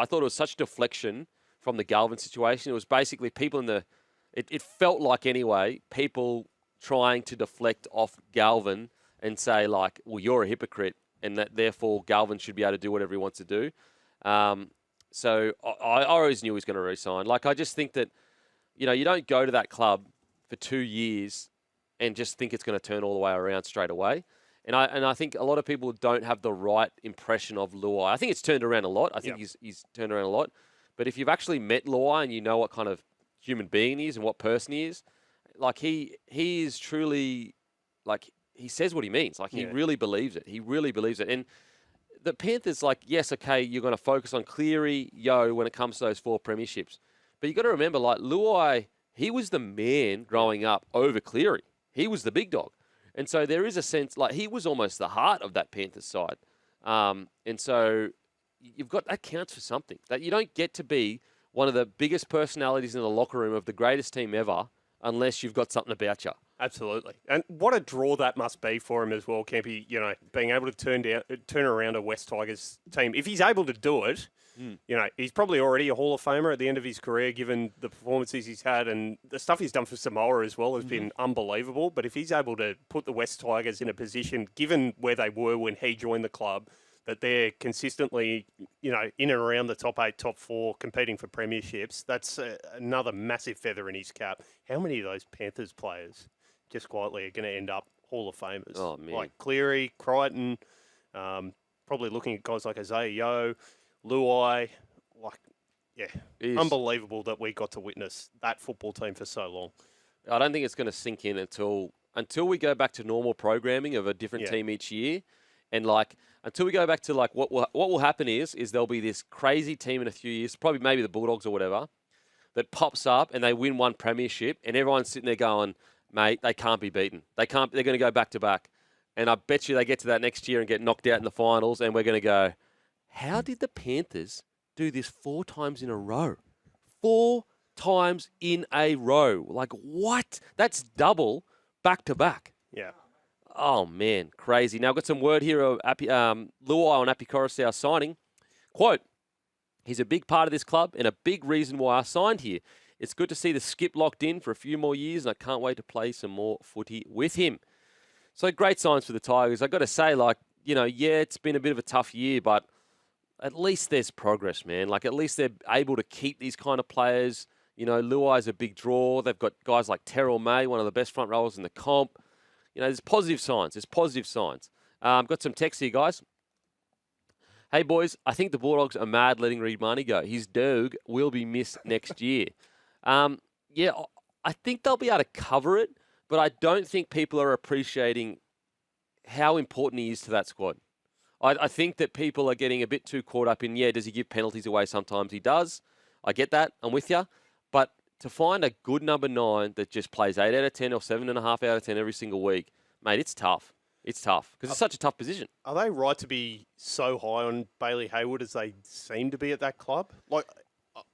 thought it was such deflection from the Galvin situation. It was basically people in the. It felt like anyway people trying to deflect off Galvin and say like, well, you're a hypocrite, and that therefore Galvin should be able to do whatever he wants to do. So I always knew he was going to resign. Like I just think that, you don't go to that club for 2 years and just think it's going to turn all the way around straight away. And I think a lot of people don't have the right impression of Luai. I think it's turned around a lot. I think he's turned around a lot. But if you've actually met Luai and you know what kind of human being he is and what person he is, like he is truly, like he says what he means. Like he really believes it. He really believes it. And the Panthers, like, yes, okay, you're going to focus on Cleary, Yo, when it comes to those 4 premierships. But you got to remember, like Luai, he was the man growing up over Cleary. He was the big dog. And so there is a sense, like he was almost the heart of that Panthers side. And so you've got, that counts for something. That you don't get to be one of the biggest personalities in the locker room of the greatest team ever unless you've got something about you. Absolutely. And what a draw that must be for him as well, Kempy, being able to turn around a West Tigers team. If he's able to do it, he's probably already a Hall of Famer at the end of his career, given the performances he's had, and the stuff he's done for Samoa as well has been unbelievable. But if he's able to put the West Tigers in a position, given where they were when he joined the club, that they're consistently, in and around the top 8, top 4, competing for premierships, that's another massive feather in his cap. How many of those Panthers players, just quietly, are going to end up Hall of Famers? Oh, man. Like Cleary, Crichton, probably looking at guys like Isaiah Yo, Luai. Unbelievable that we got to witness that football team for so long. I don't think it's going to sink in until we go back to normal programming of a different team each year. And like until we go back to like what will happen is there'll be this crazy team in a few years, probably maybe the Bulldogs or whatever, that pops up and they win one premiership, and everyone's sitting there going, mate, they can't be beaten. They're going to go back to back. And I bet you they get to that next year and get knocked out in the finals, and we're going to go, how did the Panthers do this 4 times in a row? 4 times in a row. Like, what? That's double back to back. Yeah. Oh, man, crazy. Now, I've got some word here of Luai on Api Coruscant signing. Quote, he's a big part of this club and a big reason why I signed here. It's good to see the skip locked in for a few more years, and I can't wait to play some more footy with him. So great signs for the Tigers. I've got to say, like, yeah, it's been a bit of a tough year, but at least there's progress, man. Like, at least they're able to keep these kind of players. Luai's a big draw. They've got guys like Terrell May, one of the best front rowers in the comp. There's positive signs. Got some text here, guys. Hey, boys, I think the Bulldogs are mad letting Reid Marnie go. His dog will be missed next year. Yeah, I think they'll be able to cover it, but I don't think people are appreciating how important he is to that squad. I think that people are getting a bit too caught up in, does he give penalties away? Sometimes he does. I get that. I'm with you. But to find a good number 9 that just plays 8 out of 10 or 7.5 out of 10 every single week, mate, it's tough. It's tough because it's such a tough position. Are they right to be so high on Bailey Hayward as they seem to be at that club? Like,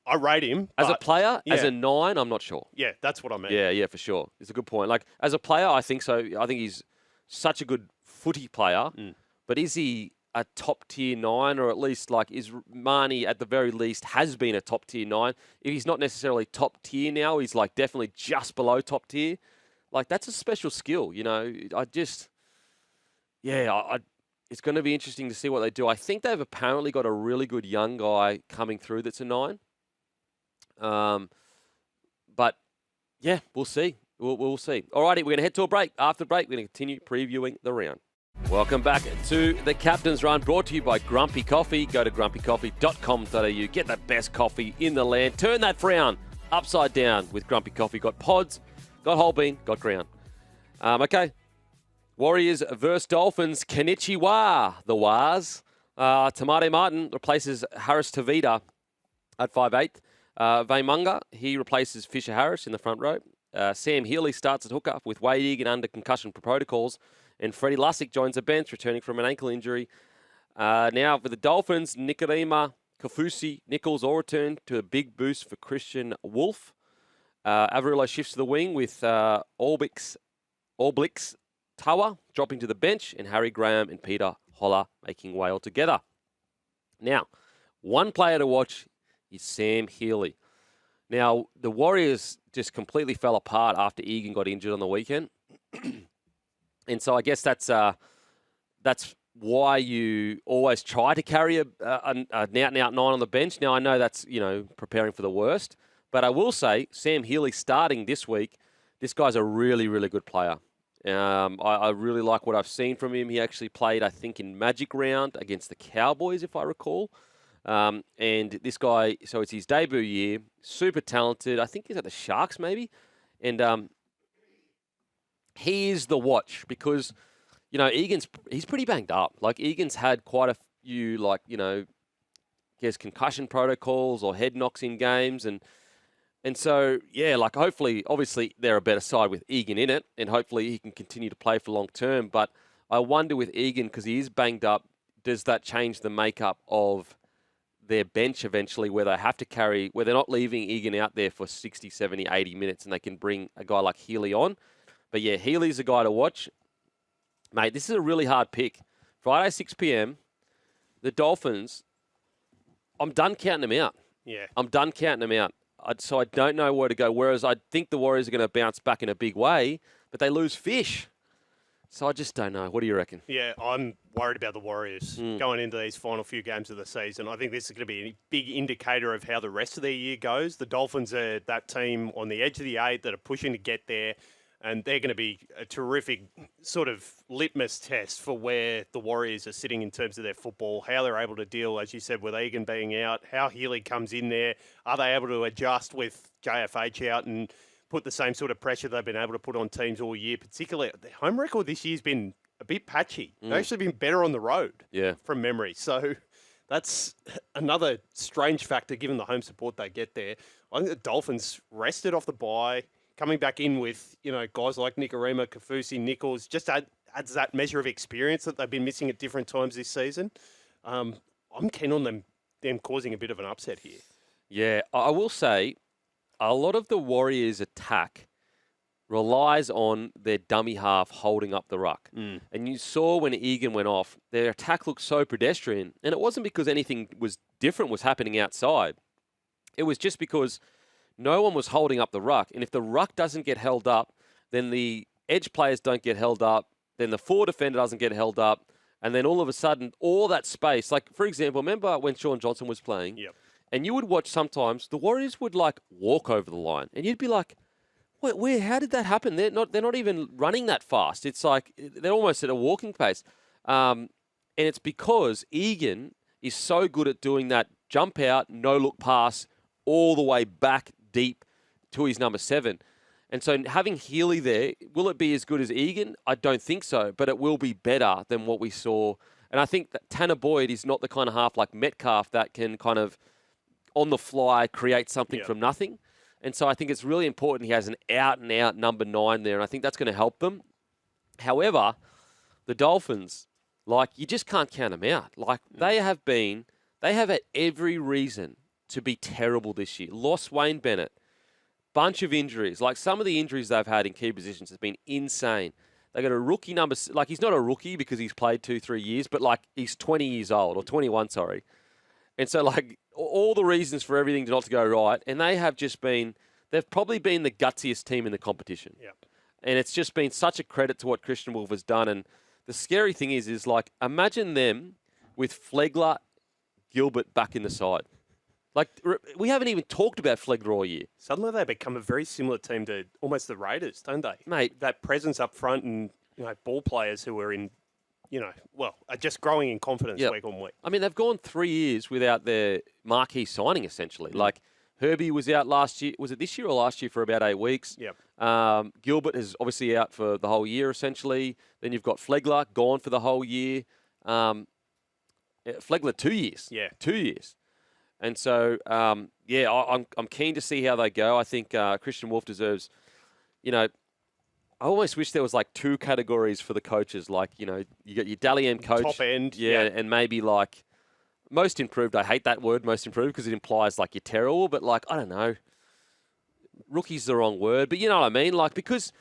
I rate him. As a player, as a 9, I'm not sure. Yeah, that's what I mean. Yeah, for sure. It's a good point. Like, as a player, I think so. I think he's such a good footy player. But is he a top-tier 9, or at least, like, is Marnie, at the very least, has been a top-tier 9? If he's not necessarily top-tier now, he's, like, definitely just below top-tier. Like, that's a special skill, it's going to be interesting to see what they do. I think they've apparently got a really good young guy coming through that's a 9. But, yeah, we'll see. We'll see. All righty, we're going to head to a break. After the break, we're going to continue previewing the round. Welcome back to the Captain's Run, brought to you by Grumpy Coffee. Go to grumpycoffee.com.au. Get the best coffee in the land. Turn that frown upside down with Grumpy Coffee. Got pods, got whole bean, got ground. Okay. Warriors versus Dolphins. Konnichiwa, the Wars. Tamade Martin replaces Harris Tavita at 5'8". Vaimunga, he replaces Fisher Harris in the front row. Sam Healy starts at hooker with Wade Egan under concussion protocols. And Freddie Lussick joins the bench, returning from an ankle injury. Now, for the Dolphins, Nikorima, Kafusi, Nichols all return to a big boost for Christian Wolf. Averillo shifts to the wing with Allblix Tawa dropping to the bench, and Harry Graham and Peter Holler making way all together. Now, one player to watch is Sam Healy. Now, the Warriors just completely fell apart after Egan got injured on the weekend. And so I guess that's why you always try to carry a out-and-out 9 on the bench. Now, I know that's, preparing for the worst. But I will say, Sam Healy starting this week, this guy's a really, really good player. I really like what I've seen from him. He actually played, I think, in Magic Round against the Cowboys, if I recall. And this guy, so it's his debut year, super talented. I think he's at the Sharks, maybe. And he is the watch because, he's pretty banged up. Like, Egan's had quite a few, concussion protocols or head knocks in games. And so, hopefully, obviously, they're a better side with Egan in it, and hopefully he can continue to play for long term. But I wonder with Egan, because he is banged up, does that change the makeup of their bench eventually, where they have to where they're not leaving Egan out there for 60, 70, 80 minutes, and they can bring a guy like Healy on? But yeah, Healy's a guy to watch. Mate, this is a really hard pick. Friday, 6 p.m, the Dolphins, I'm done counting them out. Yeah. I'm done counting them out. So I don't know where to go. Whereas I think the Warriors are going to bounce back in a big way, but they lose Fish. So I just don't know. What do you reckon? Yeah, I'm worried about the Warriors going into these final few games of the season. I think this is going to be a big indicator of how the rest of their year goes. The Dolphins are that team on the edge of the 8 that are pushing to get there. And they're going to be a terrific sort of litmus test for where the Warriors are sitting in terms of their football, how they're able to deal, as you said, with Egan being out, how Healy comes in there. Are they able to adjust with JFH out and put the same sort of pressure they've been able to put on teams all year? Particularly, the home record this year's been a bit patchy. They've actually been better on the road from memory. So that's another strange factor given the home support they get there. I think the Dolphins rested off the bye, coming back in with, guys like Nikorima, Kafusi, Nichols, just adds that measure of experience that they've been missing at different times this season. I'm keen on them causing a bit of an upset here. Yeah, I will say a lot of the Warriors' attack relies on their dummy half holding up the ruck. And you saw when Egan went off, their attack looked so pedestrian. And it wasn't because anything was happening outside. It was just because no one was holding up the ruck. And if the ruck doesn't get held up, then the edge players don't get held up. Then the forward defender doesn't get held up. And then all of a sudden, all that space, like, for example, remember when Sean Johnson was playing? Yep. And you would watch sometimes, the Warriors would, walk over the line. And you'd be like, where? How did that happen? They're not even running that fast. It's like they're almost at a walking pace. And it's because Egan is so good at doing that jump out, no-look pass all the way back deep to his number 7. And so having Healy there, will it be as good as Egan? I don't think so, but it will be better than what we saw. And I think that Tanner Boyd is not the kind of half like Metcalf that can kind of, on the fly, create something from nothing. And so I think it's really important he has an out-and-out number 9 there, and I think that's going to help them. However, the Dolphins, you just can't count them out. They have had every reason to be terrible this year. Lost Wayne Bennett. Bunch of injuries. Some of the injuries they've had in key positions has been insane. They got a rookie number, he's not a rookie because he's played 2-3 years, but he's 20 years old, or 21, sorry. And so all the reasons for everything not to go right, and they've probably been the gutsiest team in the competition. Yep. And it's just been such a credit to what Christian Wolf has done. And the scary thing is imagine them with Flegler, Gilbert back in the side. We haven't even talked about Flegler all year. Suddenly they become a very similar team to almost the Raiders, don't they? Mate. That presence up front and, ball players who are in, are just growing in confidence week on week. I mean, they've gone 3 years without their marquee signing, essentially. Herbie was out last year. Was it this year or last year for about 8 weeks? Yep. Gilbert is obviously out for the whole year, essentially. Then you've got Flegler gone for the whole year. Flegler 2 years. Yeah. 2 years. And so, I'm keen to see how they go. I think Christian Wolf deserves, I almost wish there was 2 categories for the coaches. You got your Dally M coach. Top end. Yeah, and maybe most improved. I hate that word, most improved, because it implies you're terrible. But I don't know. Rookie's the wrong word, but you know what I mean? Because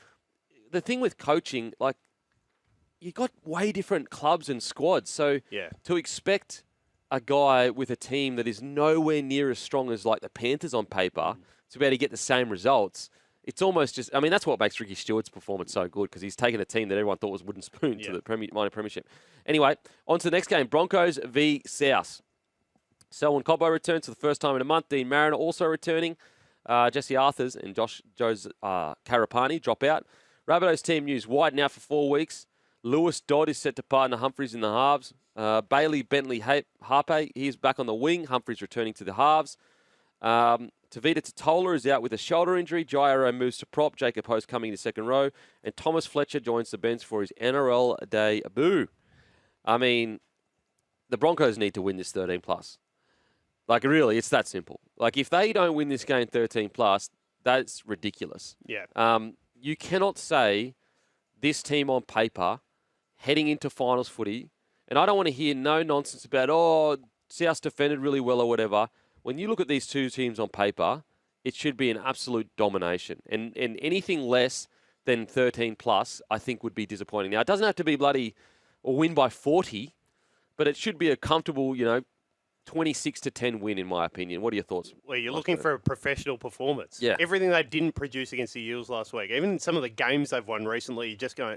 the thing with coaching, you got way different clubs and squads. So to expect a guy with a team that is nowhere near as strong as the Panthers on paper to be able to get the same results, it's almost just, that's what makes Ricky Stewart's performance so good, because he's taken a team that everyone thought was wooden spoon to the minor premiership. Anyway, on to the next game, Broncos v South. Selwyn Cobbo returns for the first time in a month. Dean Mariner also returning. Jesse Arthurs and Joe's Karapani drop out. Rabbitohs team news, Wighton out for 4 weeks. Lewis Dodd is set to partner Humphries in the halves. Bailey, Bentley, Harpe, he's back on the wing. Humphries returning to the halves. Tavita Totola is out with a shoulder injury. Jairo moves to prop. Jacob Host coming to second row. And Thomas Fletcher joins the bench for his NRL debut. The Broncos need to win this 13+. Really, it's that simple. If they don't win this game 13+, that's ridiculous. Yeah. You cannot say this team on paper heading into finals footy, and I don't want to hear no nonsense about, South defended really well or whatever. When you look at these two teams on paper, it should be an absolute domination. And anything less than 13+, I think, would be disappointing. Now, it doesn't have to be bloody or win by 40, but it should be a comfortable, 26-10 win, in my opinion. What are your thoughts? Well, you're looking for a professional performance. Yeah. Everything they didn't produce against the Eels last week, even some of the games they've won recently, you're just going,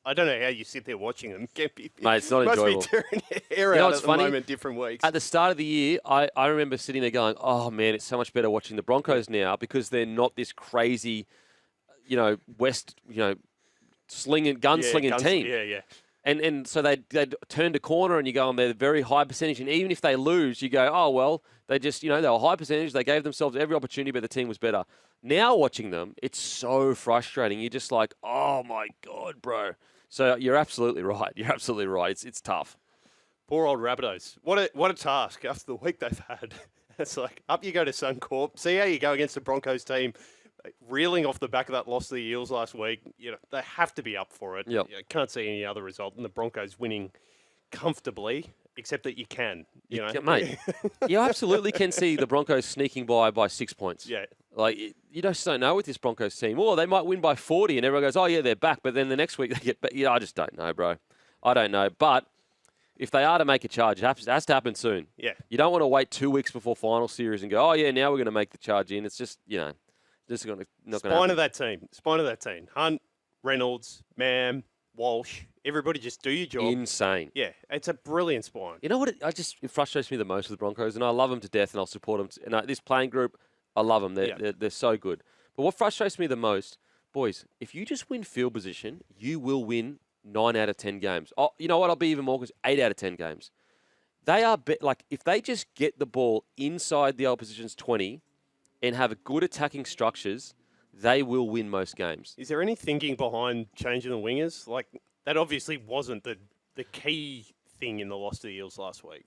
I don't know how you sit there watching them. Mate, it's not enjoyable. Must be tearing your hair out at the moment, different weeks. At the start of the year, I remember sitting there going, oh, man, it's so much better watching the Broncos now, because they're not this crazy, West, gunslinging team. Yeah. And so they turned a corner, and you go, they're very high percentage. And even if they lose, you go, oh, well, they just, they were high percentage. They gave themselves every opportunity, but the team was better. Now watching them, it's so frustrating. You're just like, oh, my God, bro. So you're absolutely right. You're absolutely right. It's tough. Poor old Rabbitohs. What a task after the week they've had. It's like, up you go to Suncorp. See how you go against the Broncos team. Reeling off the back of that loss to the Eels last week. They have to be up for it. Yep. Can't see any other result than the Broncos winning comfortably, except that you can. Mate, you absolutely can see the Broncos sneaking by 6 points. Yeah. Like, you just don't know with this Broncos team. Oh, they might win by 40, and everyone goes, oh, yeah, they're back. But then the next week they get back. I just don't know, bro. I don't know. But if they are to make a charge, it has to happen soon. Yeah. You don't want to wait 2 weeks before final series and go, oh, yeah, now we're going to make the charge in. It's just, not going to Spine of that team. Hunt, Reynolds, Mam, Walsh. Everybody just do your job. Insane. Yeah, it's a brilliant spine. You know what? It frustrates me the most with the Broncos, and I love them to death, and I'll support them. And this playing group, I love them. They're so good. But what frustrates me the most, boys, if you just win field position, you will win 9 out of 10 games. Oh, you know what? I'll be even more because 8 out of 10 games. They are if they just get the ball inside the opposition's 20 and have good attacking structures, they will win most games. Is there any thinking behind changing the wingers? Like, that obviously wasn't the key thing in the loss to the Eels last week.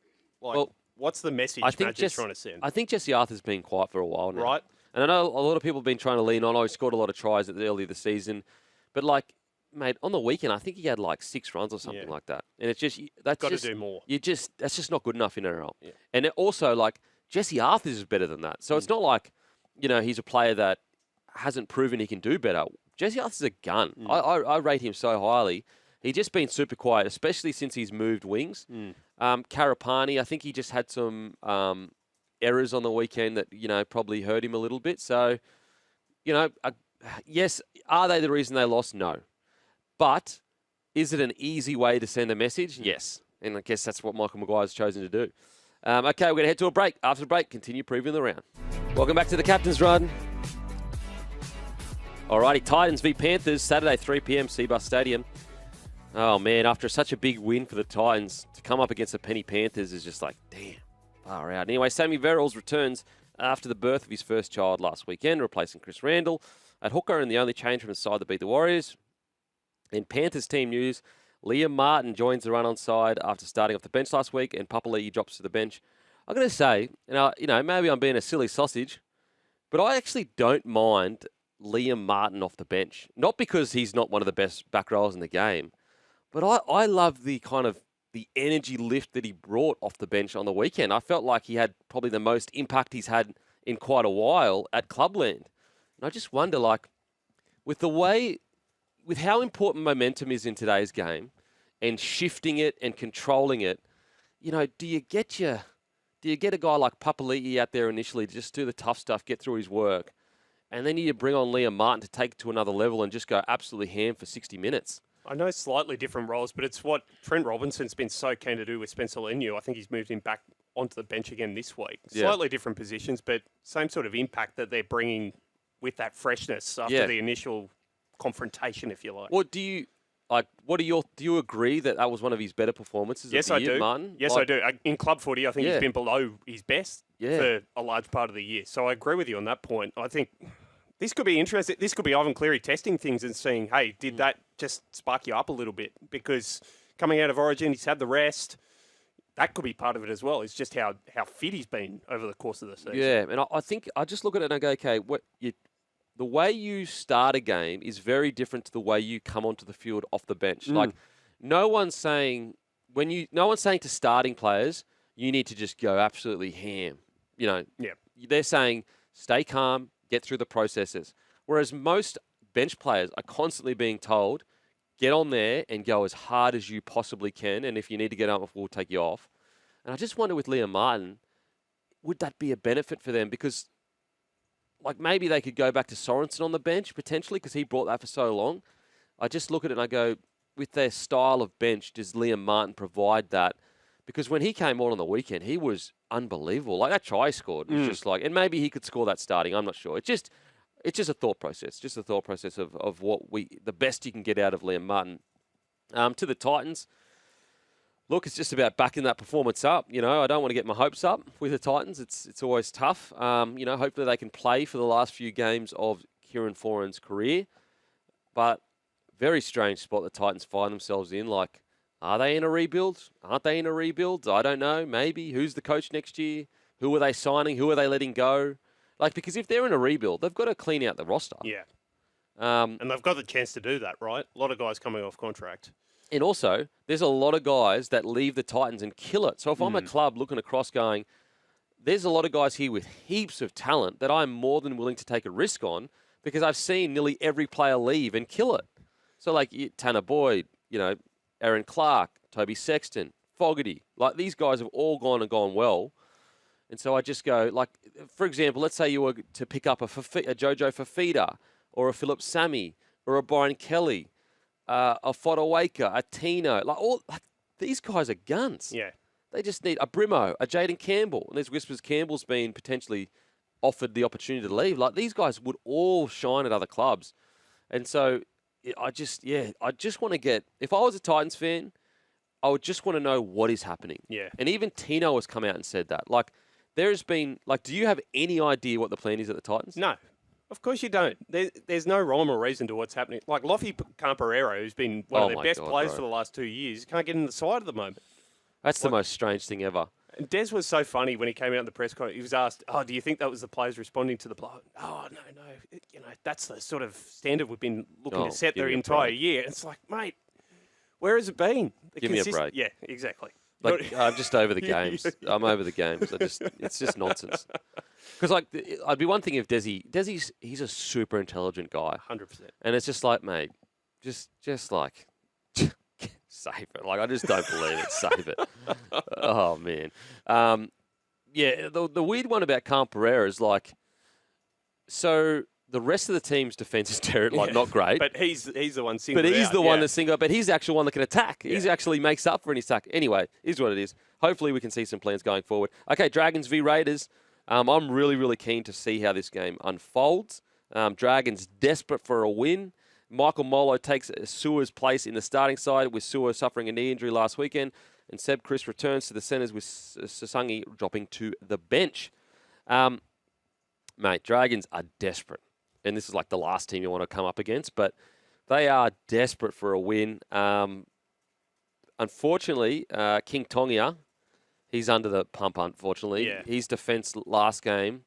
What's the message Magic's trying to send? I think Jesse Arthur's been quiet for a while now. Right. And I know a lot of people have been trying to lean on, he scored a lot of tries early this season. But, mate, on the weekend, I think he had 6 runs or something like that. And it's just, that's got just, to do more. That's just not good enough in NRL. Yeah. And it also, Jesse Arthurs is better than that. So it's not like, he's a player that hasn't proven he can do better. Jesse Arthur's a gun. I rate him so highly. He's just been super quiet, especially since he's moved wings. Karapani, I think he just had some errors on the weekend that, probably hurt him a little bit. So, yes, are they the reason they lost? No. But is it an easy way to send a message? Yes. And I guess that's what Michael Maguire's chosen to do. Okay, we're going to head to a break. After the break, continue previewing the round. Welcome back to the Captain's Run. Alrighty, Titans v Panthers, Saturday, 3 p.m, Seabus Stadium. Oh, man, after such a big win for the Titans, to come up against the Penny Panthers is just damn, far out. Anyway, Sammy Verrills returns after the birth of his first child last weekend, replacing Chris Randall at hooker, and the only change from the side that beat the Warriors. In Panthers team news, Liam Martin joins the run-on side after starting off the bench last week, and Papali'i drops to the bench. I'm going to say, maybe I'm being a silly sausage, but I actually don't mind Liam Martin off the bench. Not because he's not one of the best back rowers in the game, but I love the the energy lift that he brought off the bench on the weekend. I felt like he had probably the most impact he's had in quite a while at Clubland. And I just wonder, with how important momentum is in today's game and shifting it and controlling it, do you get a guy like Papali'i out there initially to just do the tough stuff, get through his work, and then you bring on Liam Martin to take it to another level and just go absolutely ham for 60 minutes? I know slightly different roles, but it's what Trent Robinson's been so keen to do with Spencer Leniu. I think he's moved him back onto the bench again this week. Yeah. Slightly different positions, but same sort of impact that they're bringing with that freshness after the initial confrontation, if you like. What do you do you agree that was one of his better performances Yes, of the I year, do. Martin? Yes, I do. In club footy, I think he's been below his best for a large part of the year. So I agree with you on that point. I think this could be interesting. This could be Ivan Cleary testing things and seeing, hey, did that just spark you up a little bit? Because coming out of Origin, he's had the rest. That could be part of it as well. It's just how fit he's been over the course of the season. Yeah, and I think I just look at it and I go, okay, the way you start a game is very different to the way you come onto the field off the bench. No one's saying to starting players, you need to just go absolutely ham. They're saying stay calm, get through the processes. Whereas most bench players are constantly being told, get on there and go as hard as you possibly can. And if you need to get up, we'll take you off. And I just wonder with Liam Martin, would that be a benefit for them? Because maybe they could go back to Sorensen on the bench potentially because he brought that for so long. I just look at it and I go, with their style of bench, does Liam Martin provide that? Because when he came on the weekend, he was unbelievable. That try he scored was just and maybe he could score that starting. I'm not sure. It's just a thought process. Just a thought process of the best you can get out of Liam Martin. To the Titans, look, it's just about backing that performance up. I don't want to get my hopes up with the Titans. It's always tough. Hopefully they can play for the last few games of Kieran Foran's career. But very strange spot the Titans find themselves in. Like, are they in a rebuild? Aren't they in a rebuild? I don't know. Maybe. Who's the coach next year? Who are they signing? Who are they letting go? Like, because if they're in a rebuild, they've got to clean out the roster. Yeah. And they've got the chance to do that, right? A lot of guys coming off contract. And also, there's a lot of guys that leave the Titans and kill it. So if I'm a club looking across going, there's a lot of guys here with heaps of talent that I'm more than willing to take a risk on because I've seen nearly every player leave and kill it. So like Tanner Boyd, Aaron Clark, Toby Sexton, Fogarty, like these guys have all gone well. And so I just go, like, for example, let's say you were to pick up a Jojo Fafita or a Philip Sammy or a Brian Kelly, a Fodawaker, a Tino. Like these guys are guns. Yeah. They just need a Brimo, a Jaden Campbell. And there's whispers Campbell's been potentially offered the opportunity to leave. Like these guys would all shine at other clubs. And so I just want to get, if I was a Titans fan, I would just want to know what is happening. Yeah. And even Tino has come out and said that. Like, there's been, like, do you have any idea what the plan is at the Titans? No. Of course you don't. There's no rhyme or reason to what's happening. Like Lofty Camperero, who's been one of their best players for the last 2 years, can't get in the side at the moment. That's the most strange thing ever. And Des was so funny when he came out in the press conference. He was asked, do you think that was the players responding to the blow? Oh, no. That's the sort of standard we've been looking to set their entire year. And it's like, mate, where has it been? Give me a break. Yeah, exactly. Like, I'm just over the games. I'm over the games. It's just nonsense. Because, like, I'd be one thing if Desi's he's a super intelligent guy. 100%. And it's just like, mate, just like, save it. Like, I just don't believe it. Save it. Oh, man. Yeah, the weird one about Carl Pereira is, like, so the rest of the team's defence is not great. But he's the one singled out. But he's the one that's singled out. But he's the actual one that can attack. Yeah. He actually makes up for any attack. Anyway, is what it is. Hopefully we can see some plans going forward. Okay, Dragons v Raiders. I'm really, really keen to see how this game unfolds. Dragons desperate for a win. Michael Molo takes Sua's place in the starting side with Sua suffering a knee injury last weekend. And Seb Chris returns to the centres with Sasangi dropping to the bench. Mate, Dragons are desperate. And this is like the last team you want to come up against, but they are desperate for a win. Unfortunately, King Tongia, he's under the pump, unfortunately. Yeah. His defence last game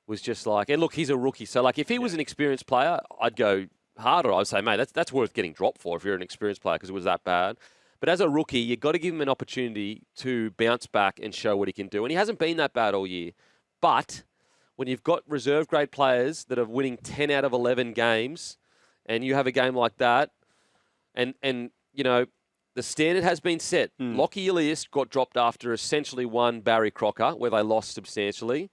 was just like, and look, he's a rookie. So, like, if he was an experienced player, I'd go harder. I'd say, mate, that's worth getting dropped for if you're an experienced player because it was that bad. But as a rookie, you've got to give him an opportunity to bounce back and show what he can do. And he hasn't been that bad all year. But when you've got reserve-grade players that are winning 10 out of 11 games, and you have a game like that, and the standard has been set. Lockie Elias got dropped after essentially one Barry Crocker, where they lost substantially.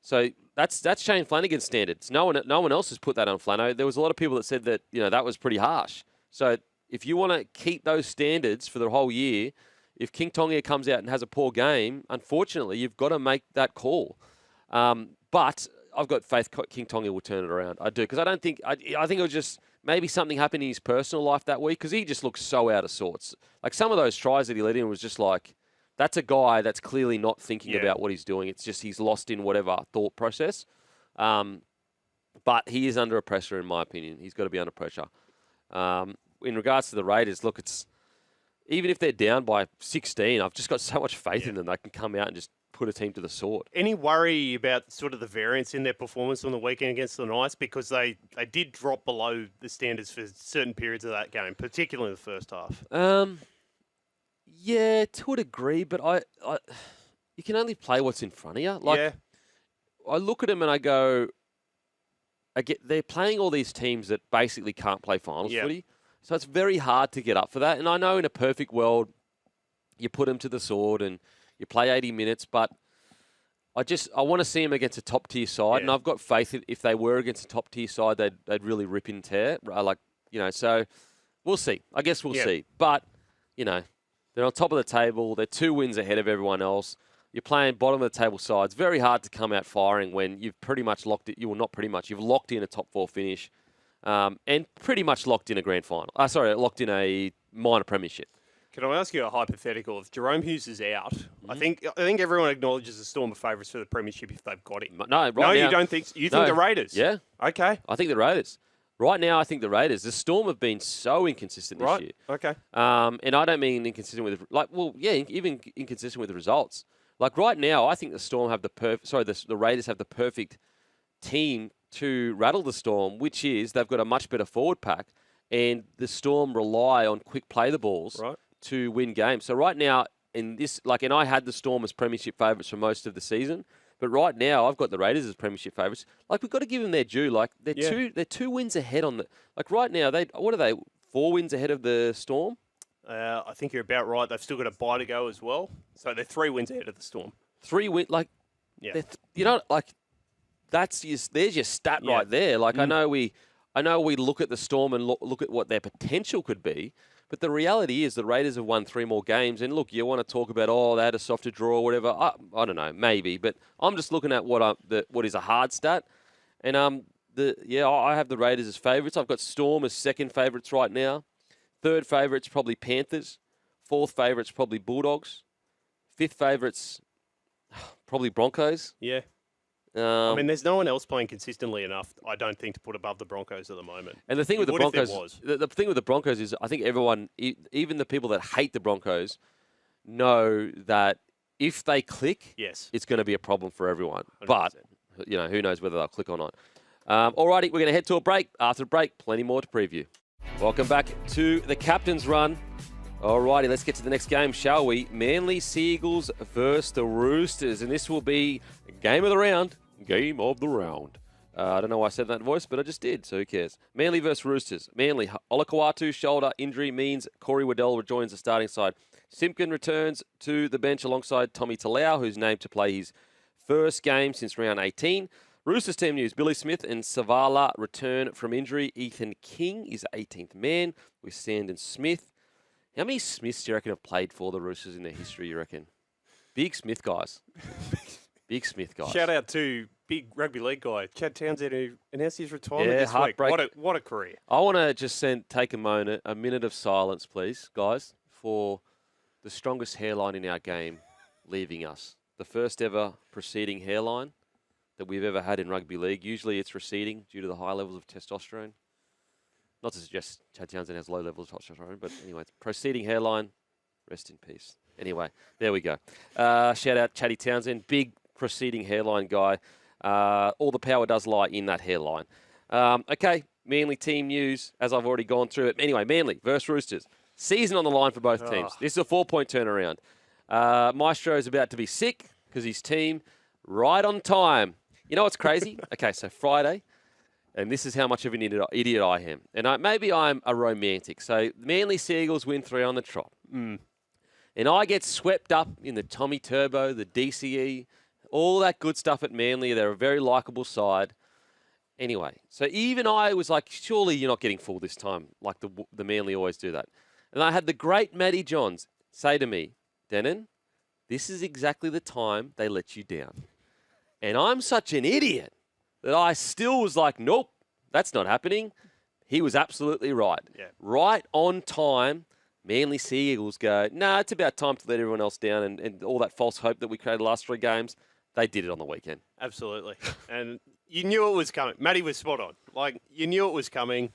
So that's Shane Flanagan's standards. No one else has put that on Flano. There was a lot of people that said that that was pretty harsh. So if you want to keep those standards for the whole year, if King Tongia comes out and has a poor game, unfortunately, you've got to make that call. But I've got faith King Tongia will turn it around. I do, because I think it was just maybe something happened in his personal life that week because he just looks so out of sorts. Like some of those tries that he let in was just like, that's a guy that's clearly not thinking about what he's doing. It's just he's lost in whatever thought process. But he is under a pressure, in my opinion. He's got to be under pressure. In regards to the Raiders, look, it's even if they're down by 16, I've just got so much faith in them they can come out and just put a team to the sword. Any worry about sort of the variance in their performance on the weekend against the Knights? Because they did drop below the standards for certain periods of that game, particularly in the first half. Yeah, to a degree, but I you can only play what's in front of you. Like, I look at them and I go, they're playing all these teams that basically can't play finals footy. So it's very hard to get up for that. And I know in a perfect world, you put them to the sword and you play 80 minutes, but I want to see them against a top-tier side, and I've got faith that if they were against a top-tier side, they'd really rip and tear. So we'll see. I guess we'll see. But, they're on top of the table. They're 2 wins ahead of everyone else. You're playing bottom of the table sides. Very hard to come out firing when you've pretty much locked it. Not pretty much. You've locked in a top 4 finish and pretty much locked in a grand final. Locked in a minor premiership. Can I ask you a hypothetical? If Jerome Hughes is out, I think everyone acknowledges the Storm are favourites for the premiership if they've got him. No, now, you don't think so? You think the Raiders? Yeah. Okay. I think the Raiders. Right now, I think the Raiders, the Storm have been so inconsistent this year. Okay. And I don't mean inconsistent with, even inconsistent with the results. Like right now, I think the Storm have the Raiders have the perfect team to rattle the Storm, which is they've got a much better forward pack, and the Storm rely on quick play the balls to win games. So right now, and I had the Storm as premiership favourites for most of the season, but right now I've got the Raiders as premiership favourites. Like we've got to give them their due. Like they're two wins ahead on the. Like right now, what are they? 4 wins ahead of the Storm. I think you're about right. They've still got a bye to go as well, so they're 3 wins ahead of the Storm. 3 wins, there's your stat right there. Like I know we look at the Storm and look at what their potential could be. But the reality is the Raiders have won 3 more games. And look, you want to talk about, they had a softer draw or whatever. I don't know, maybe. But I'm just looking at what is a hard stat. And I have the Raiders as favourites. I've got Storm as second favourites right now. Third favourites probably Panthers. Fourth favourites probably Bulldogs. Fifth favourites probably Broncos. Yeah. There's no one else playing consistently enough, I don't think, to put above the Broncos at the moment. And the thing with the Broncos, the thing with the Broncos is, I think everyone, even the people that hate the Broncos, know that if they click, it's going to be a problem for everyone. 100%. But who knows whether they'll click or not. Alrighty, we're going to head to a break. After the break, plenty more to preview. Welcome back to the Captain's Run. Alrighty, let's get to the next game, shall we? Manly Seagulls versus the Roosters, and this will be game of the round. Game of the round. I don't know why I said that voice, but I just did, so who cares? Manly versus Roosters. Manly, Olakau'atu shoulder injury means Corey Waddell rejoins the starting side. Simpkin returns to the bench alongside Tommy Talau, who's named to play his first game since round 18. Roosters team news, Billy Smith and Savala return from injury. Ethan King is the 18th man with Sandon Smith. How many Smiths do you reckon have played for the Roosters in their history, you reckon? Big Smith guys. Big Smith guys. Shout out to big rugby league guy, Chad Townsend, who announced his retirement this week. What a career. I want to just take a minute of silence, please, guys, for the strongest hairline in our game leaving us. The first ever preceding hairline that we've ever had in rugby league. Usually it's receding due to the high levels of testosterone. Not to suggest Chad Townsend has low levels of testosterone, but anyway, proceeding hairline, rest in peace. Anyway, there we go. Shout out Chatty Townsend, big proceeding hairline guy. All the power does lie in that hairline. Okay, Manly team news, as I've already gone through it. Anyway, Manly versus Roosters. Season on the line for both teams. This is a 4-point turnaround. Maestro is about to be sick because his team, right on time. You know what's crazy? Okay, so Friday, and this is how much of an idiot I am. And maybe I'm a romantic. So Manly Seagulls win 3 on the trot. And I get swept up in the Tommy Turbo, the DCE, all that good stuff at Manly. They're a very likeable side. Anyway, so even I was like, surely you're not getting fooled this time, like the Manly always do that. And I had the great Matty Johns say to me, Denon, this is exactly the time they let you down. And I'm such an idiot that I still was like, nope, that's not happening. He was absolutely right. Yeah. Right on time, Manly Seagulls go, it's about time to let everyone else down, and all that false hope that we created the last 3 games, they did it on the weekend. Absolutely. And you knew it was coming. Matty was spot on. Like, you knew it was coming.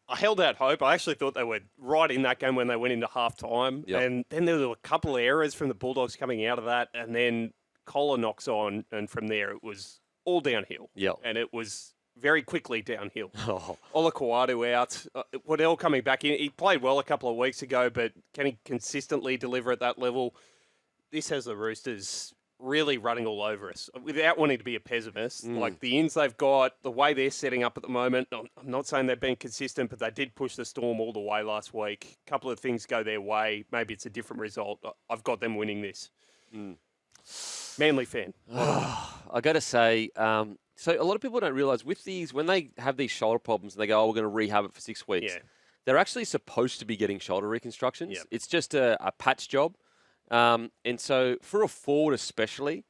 I held out hope. I actually thought they were right in that game when they went into half-time. Yep. And then there were a couple of errors from the Bulldogs coming out of that, and then Collar knocks on, and from there it was all downhill. Yep. And it was very quickly downhill. Oh. Olakau'atu out. Waddell coming back in. He played well a couple of weeks ago, but can he consistently deliver at that level? This has the Roosters really running all over us without wanting to be a pessimist. Like the ins they've got, the way they're setting up at the moment. I'm not saying they've been consistent, but they did push the Storm all the way last week. A couple of things go their way. Maybe it's a different result. I've got them winning this. Manly fan. I got to say, so a lot of people don't realise with these, when they have these shoulder problems and they go, we're going to rehab it for 6 weeks, they're actually supposed to be getting shoulder reconstructions. Yep. It's just a patch job. And so for a forward especially,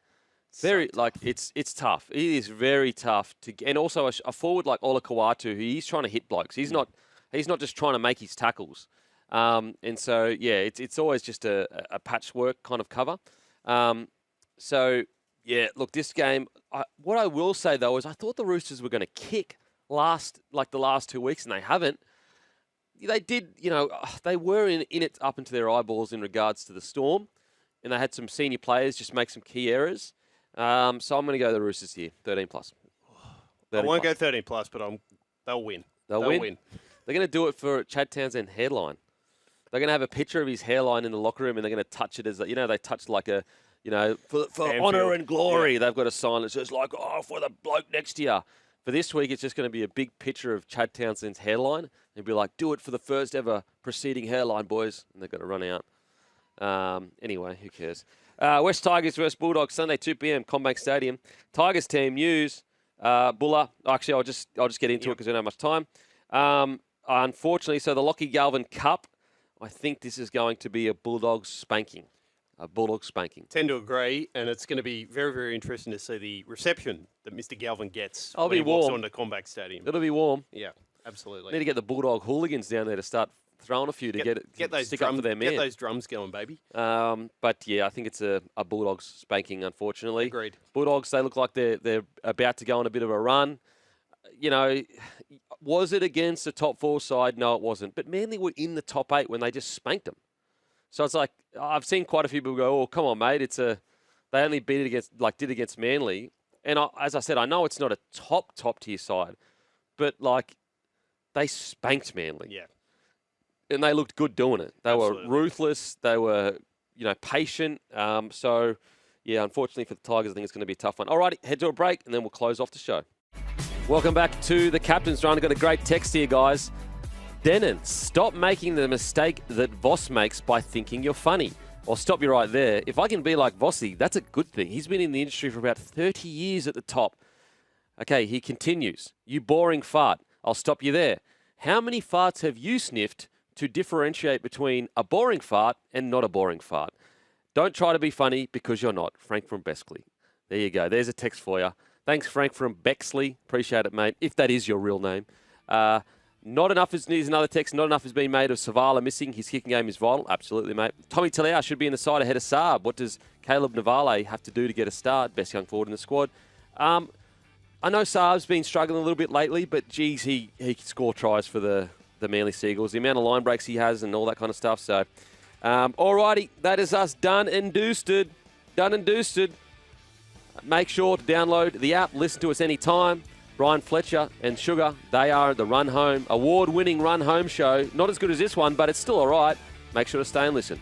it's tough. It is very tough and also a forward like Olakau'atu, who he's trying to hit blokes. He's not just trying to make his tackles. And so it's always just a patchwork kind of cover. So look, this game. What I will say though is I thought the Roosters were going to kick the last 2 weeks, and they haven't. They did, they were in it up into their eyeballs in regards to the Storm, and they had some senior players just make some key errors. So I'm going to go the Roosters here, 13+. 13+. I won't go 13+, but they'll win. They'll win. They're going to do it for Chad Townsend hairline. They're going to have a picture of his hairline in the locker room, and they're going to touch it as, they touch like a, for honour and glory. Yeah. They've got a sign that says for the bloke next to you. For this week, it's just going to be a big picture of Chad Townsend's hairline. And be like, do it for the first ever preceding hairline, boys. And they're going to run out. Anyway, who cares? West Tigers versus Bulldogs, Sunday, 2 p.m, Combank Stadium. Tigers team news. Buller. Actually, I'll just get into it because we don't have much time. Unfortunately, so the Lockie Galvin Cup, I think this is going to be a Bulldogs spanking. A Bulldog spanking. Tend to agree, and it's going to be very, very interesting to see the reception that Mr. Galvin gets when he walks onto Combank Stadium. It'll be warm. Yeah, absolutely. Need to get the Bulldog hooligans down there to start throwing a few to get those stick up for their man. Get those drums going, baby. But yeah, I think it's a Bulldogs spanking, unfortunately. Agreed. Bulldogs, they look like they're about to go on a bit of a run. Was it against the top 4 side? No, it wasn't. But Manly were in the top 8 when they just spanked them. So it's like, I've seen quite a few people go, oh, come on, mate. They only beat it against Manly. And as I said, I know it's not a top tier side, but they spanked Manly. Yeah. And they looked good doing it. They Absolutely. were ruthless. They were, patient. So, yeah, unfortunately for the Tigers, I think it's going to be a tough one. All righty, head to a break, and then we'll close off the show. Welcome back to the Captain's Run. I've got a great text here, guys. Denon, stop making the mistake that Voss makes by thinking you're funny. I'll stop you right there. If I can be like Vossi, that's a good thing. He's been in the industry for about 30 years at the top. Okay, he continues. You boring fart. I'll stop you there. How many farts have you sniffed to differentiate between a boring fart and not a boring fart? Don't try to be funny because you're not. Frank from Bexley. There you go. There's a text for you. Thanks, Frank from Bexley. Appreciate it, mate, if that is your real name. Not enough is another text. Not enough has been made of Savala missing. His kicking game is vital. Absolutely, mate. Tommy Talau should be in the side ahead of Saab. What does Caleb Navale have to do to get a start? Best young forward in the squad. I know Saab's been struggling a little bit lately, but geez, he can score tries for the Manly Seagulls. The amount of line breaks he has and all that kind of stuff. So, alrighty, that is us done and doosted. Done and doosted. Make sure to download the app. Listen to us anytime. Brian Fletcher and Sugar, they are the Run Home, award-winning Run Home show. Not as good as this one, but it's still all right. Make sure to stay and listen.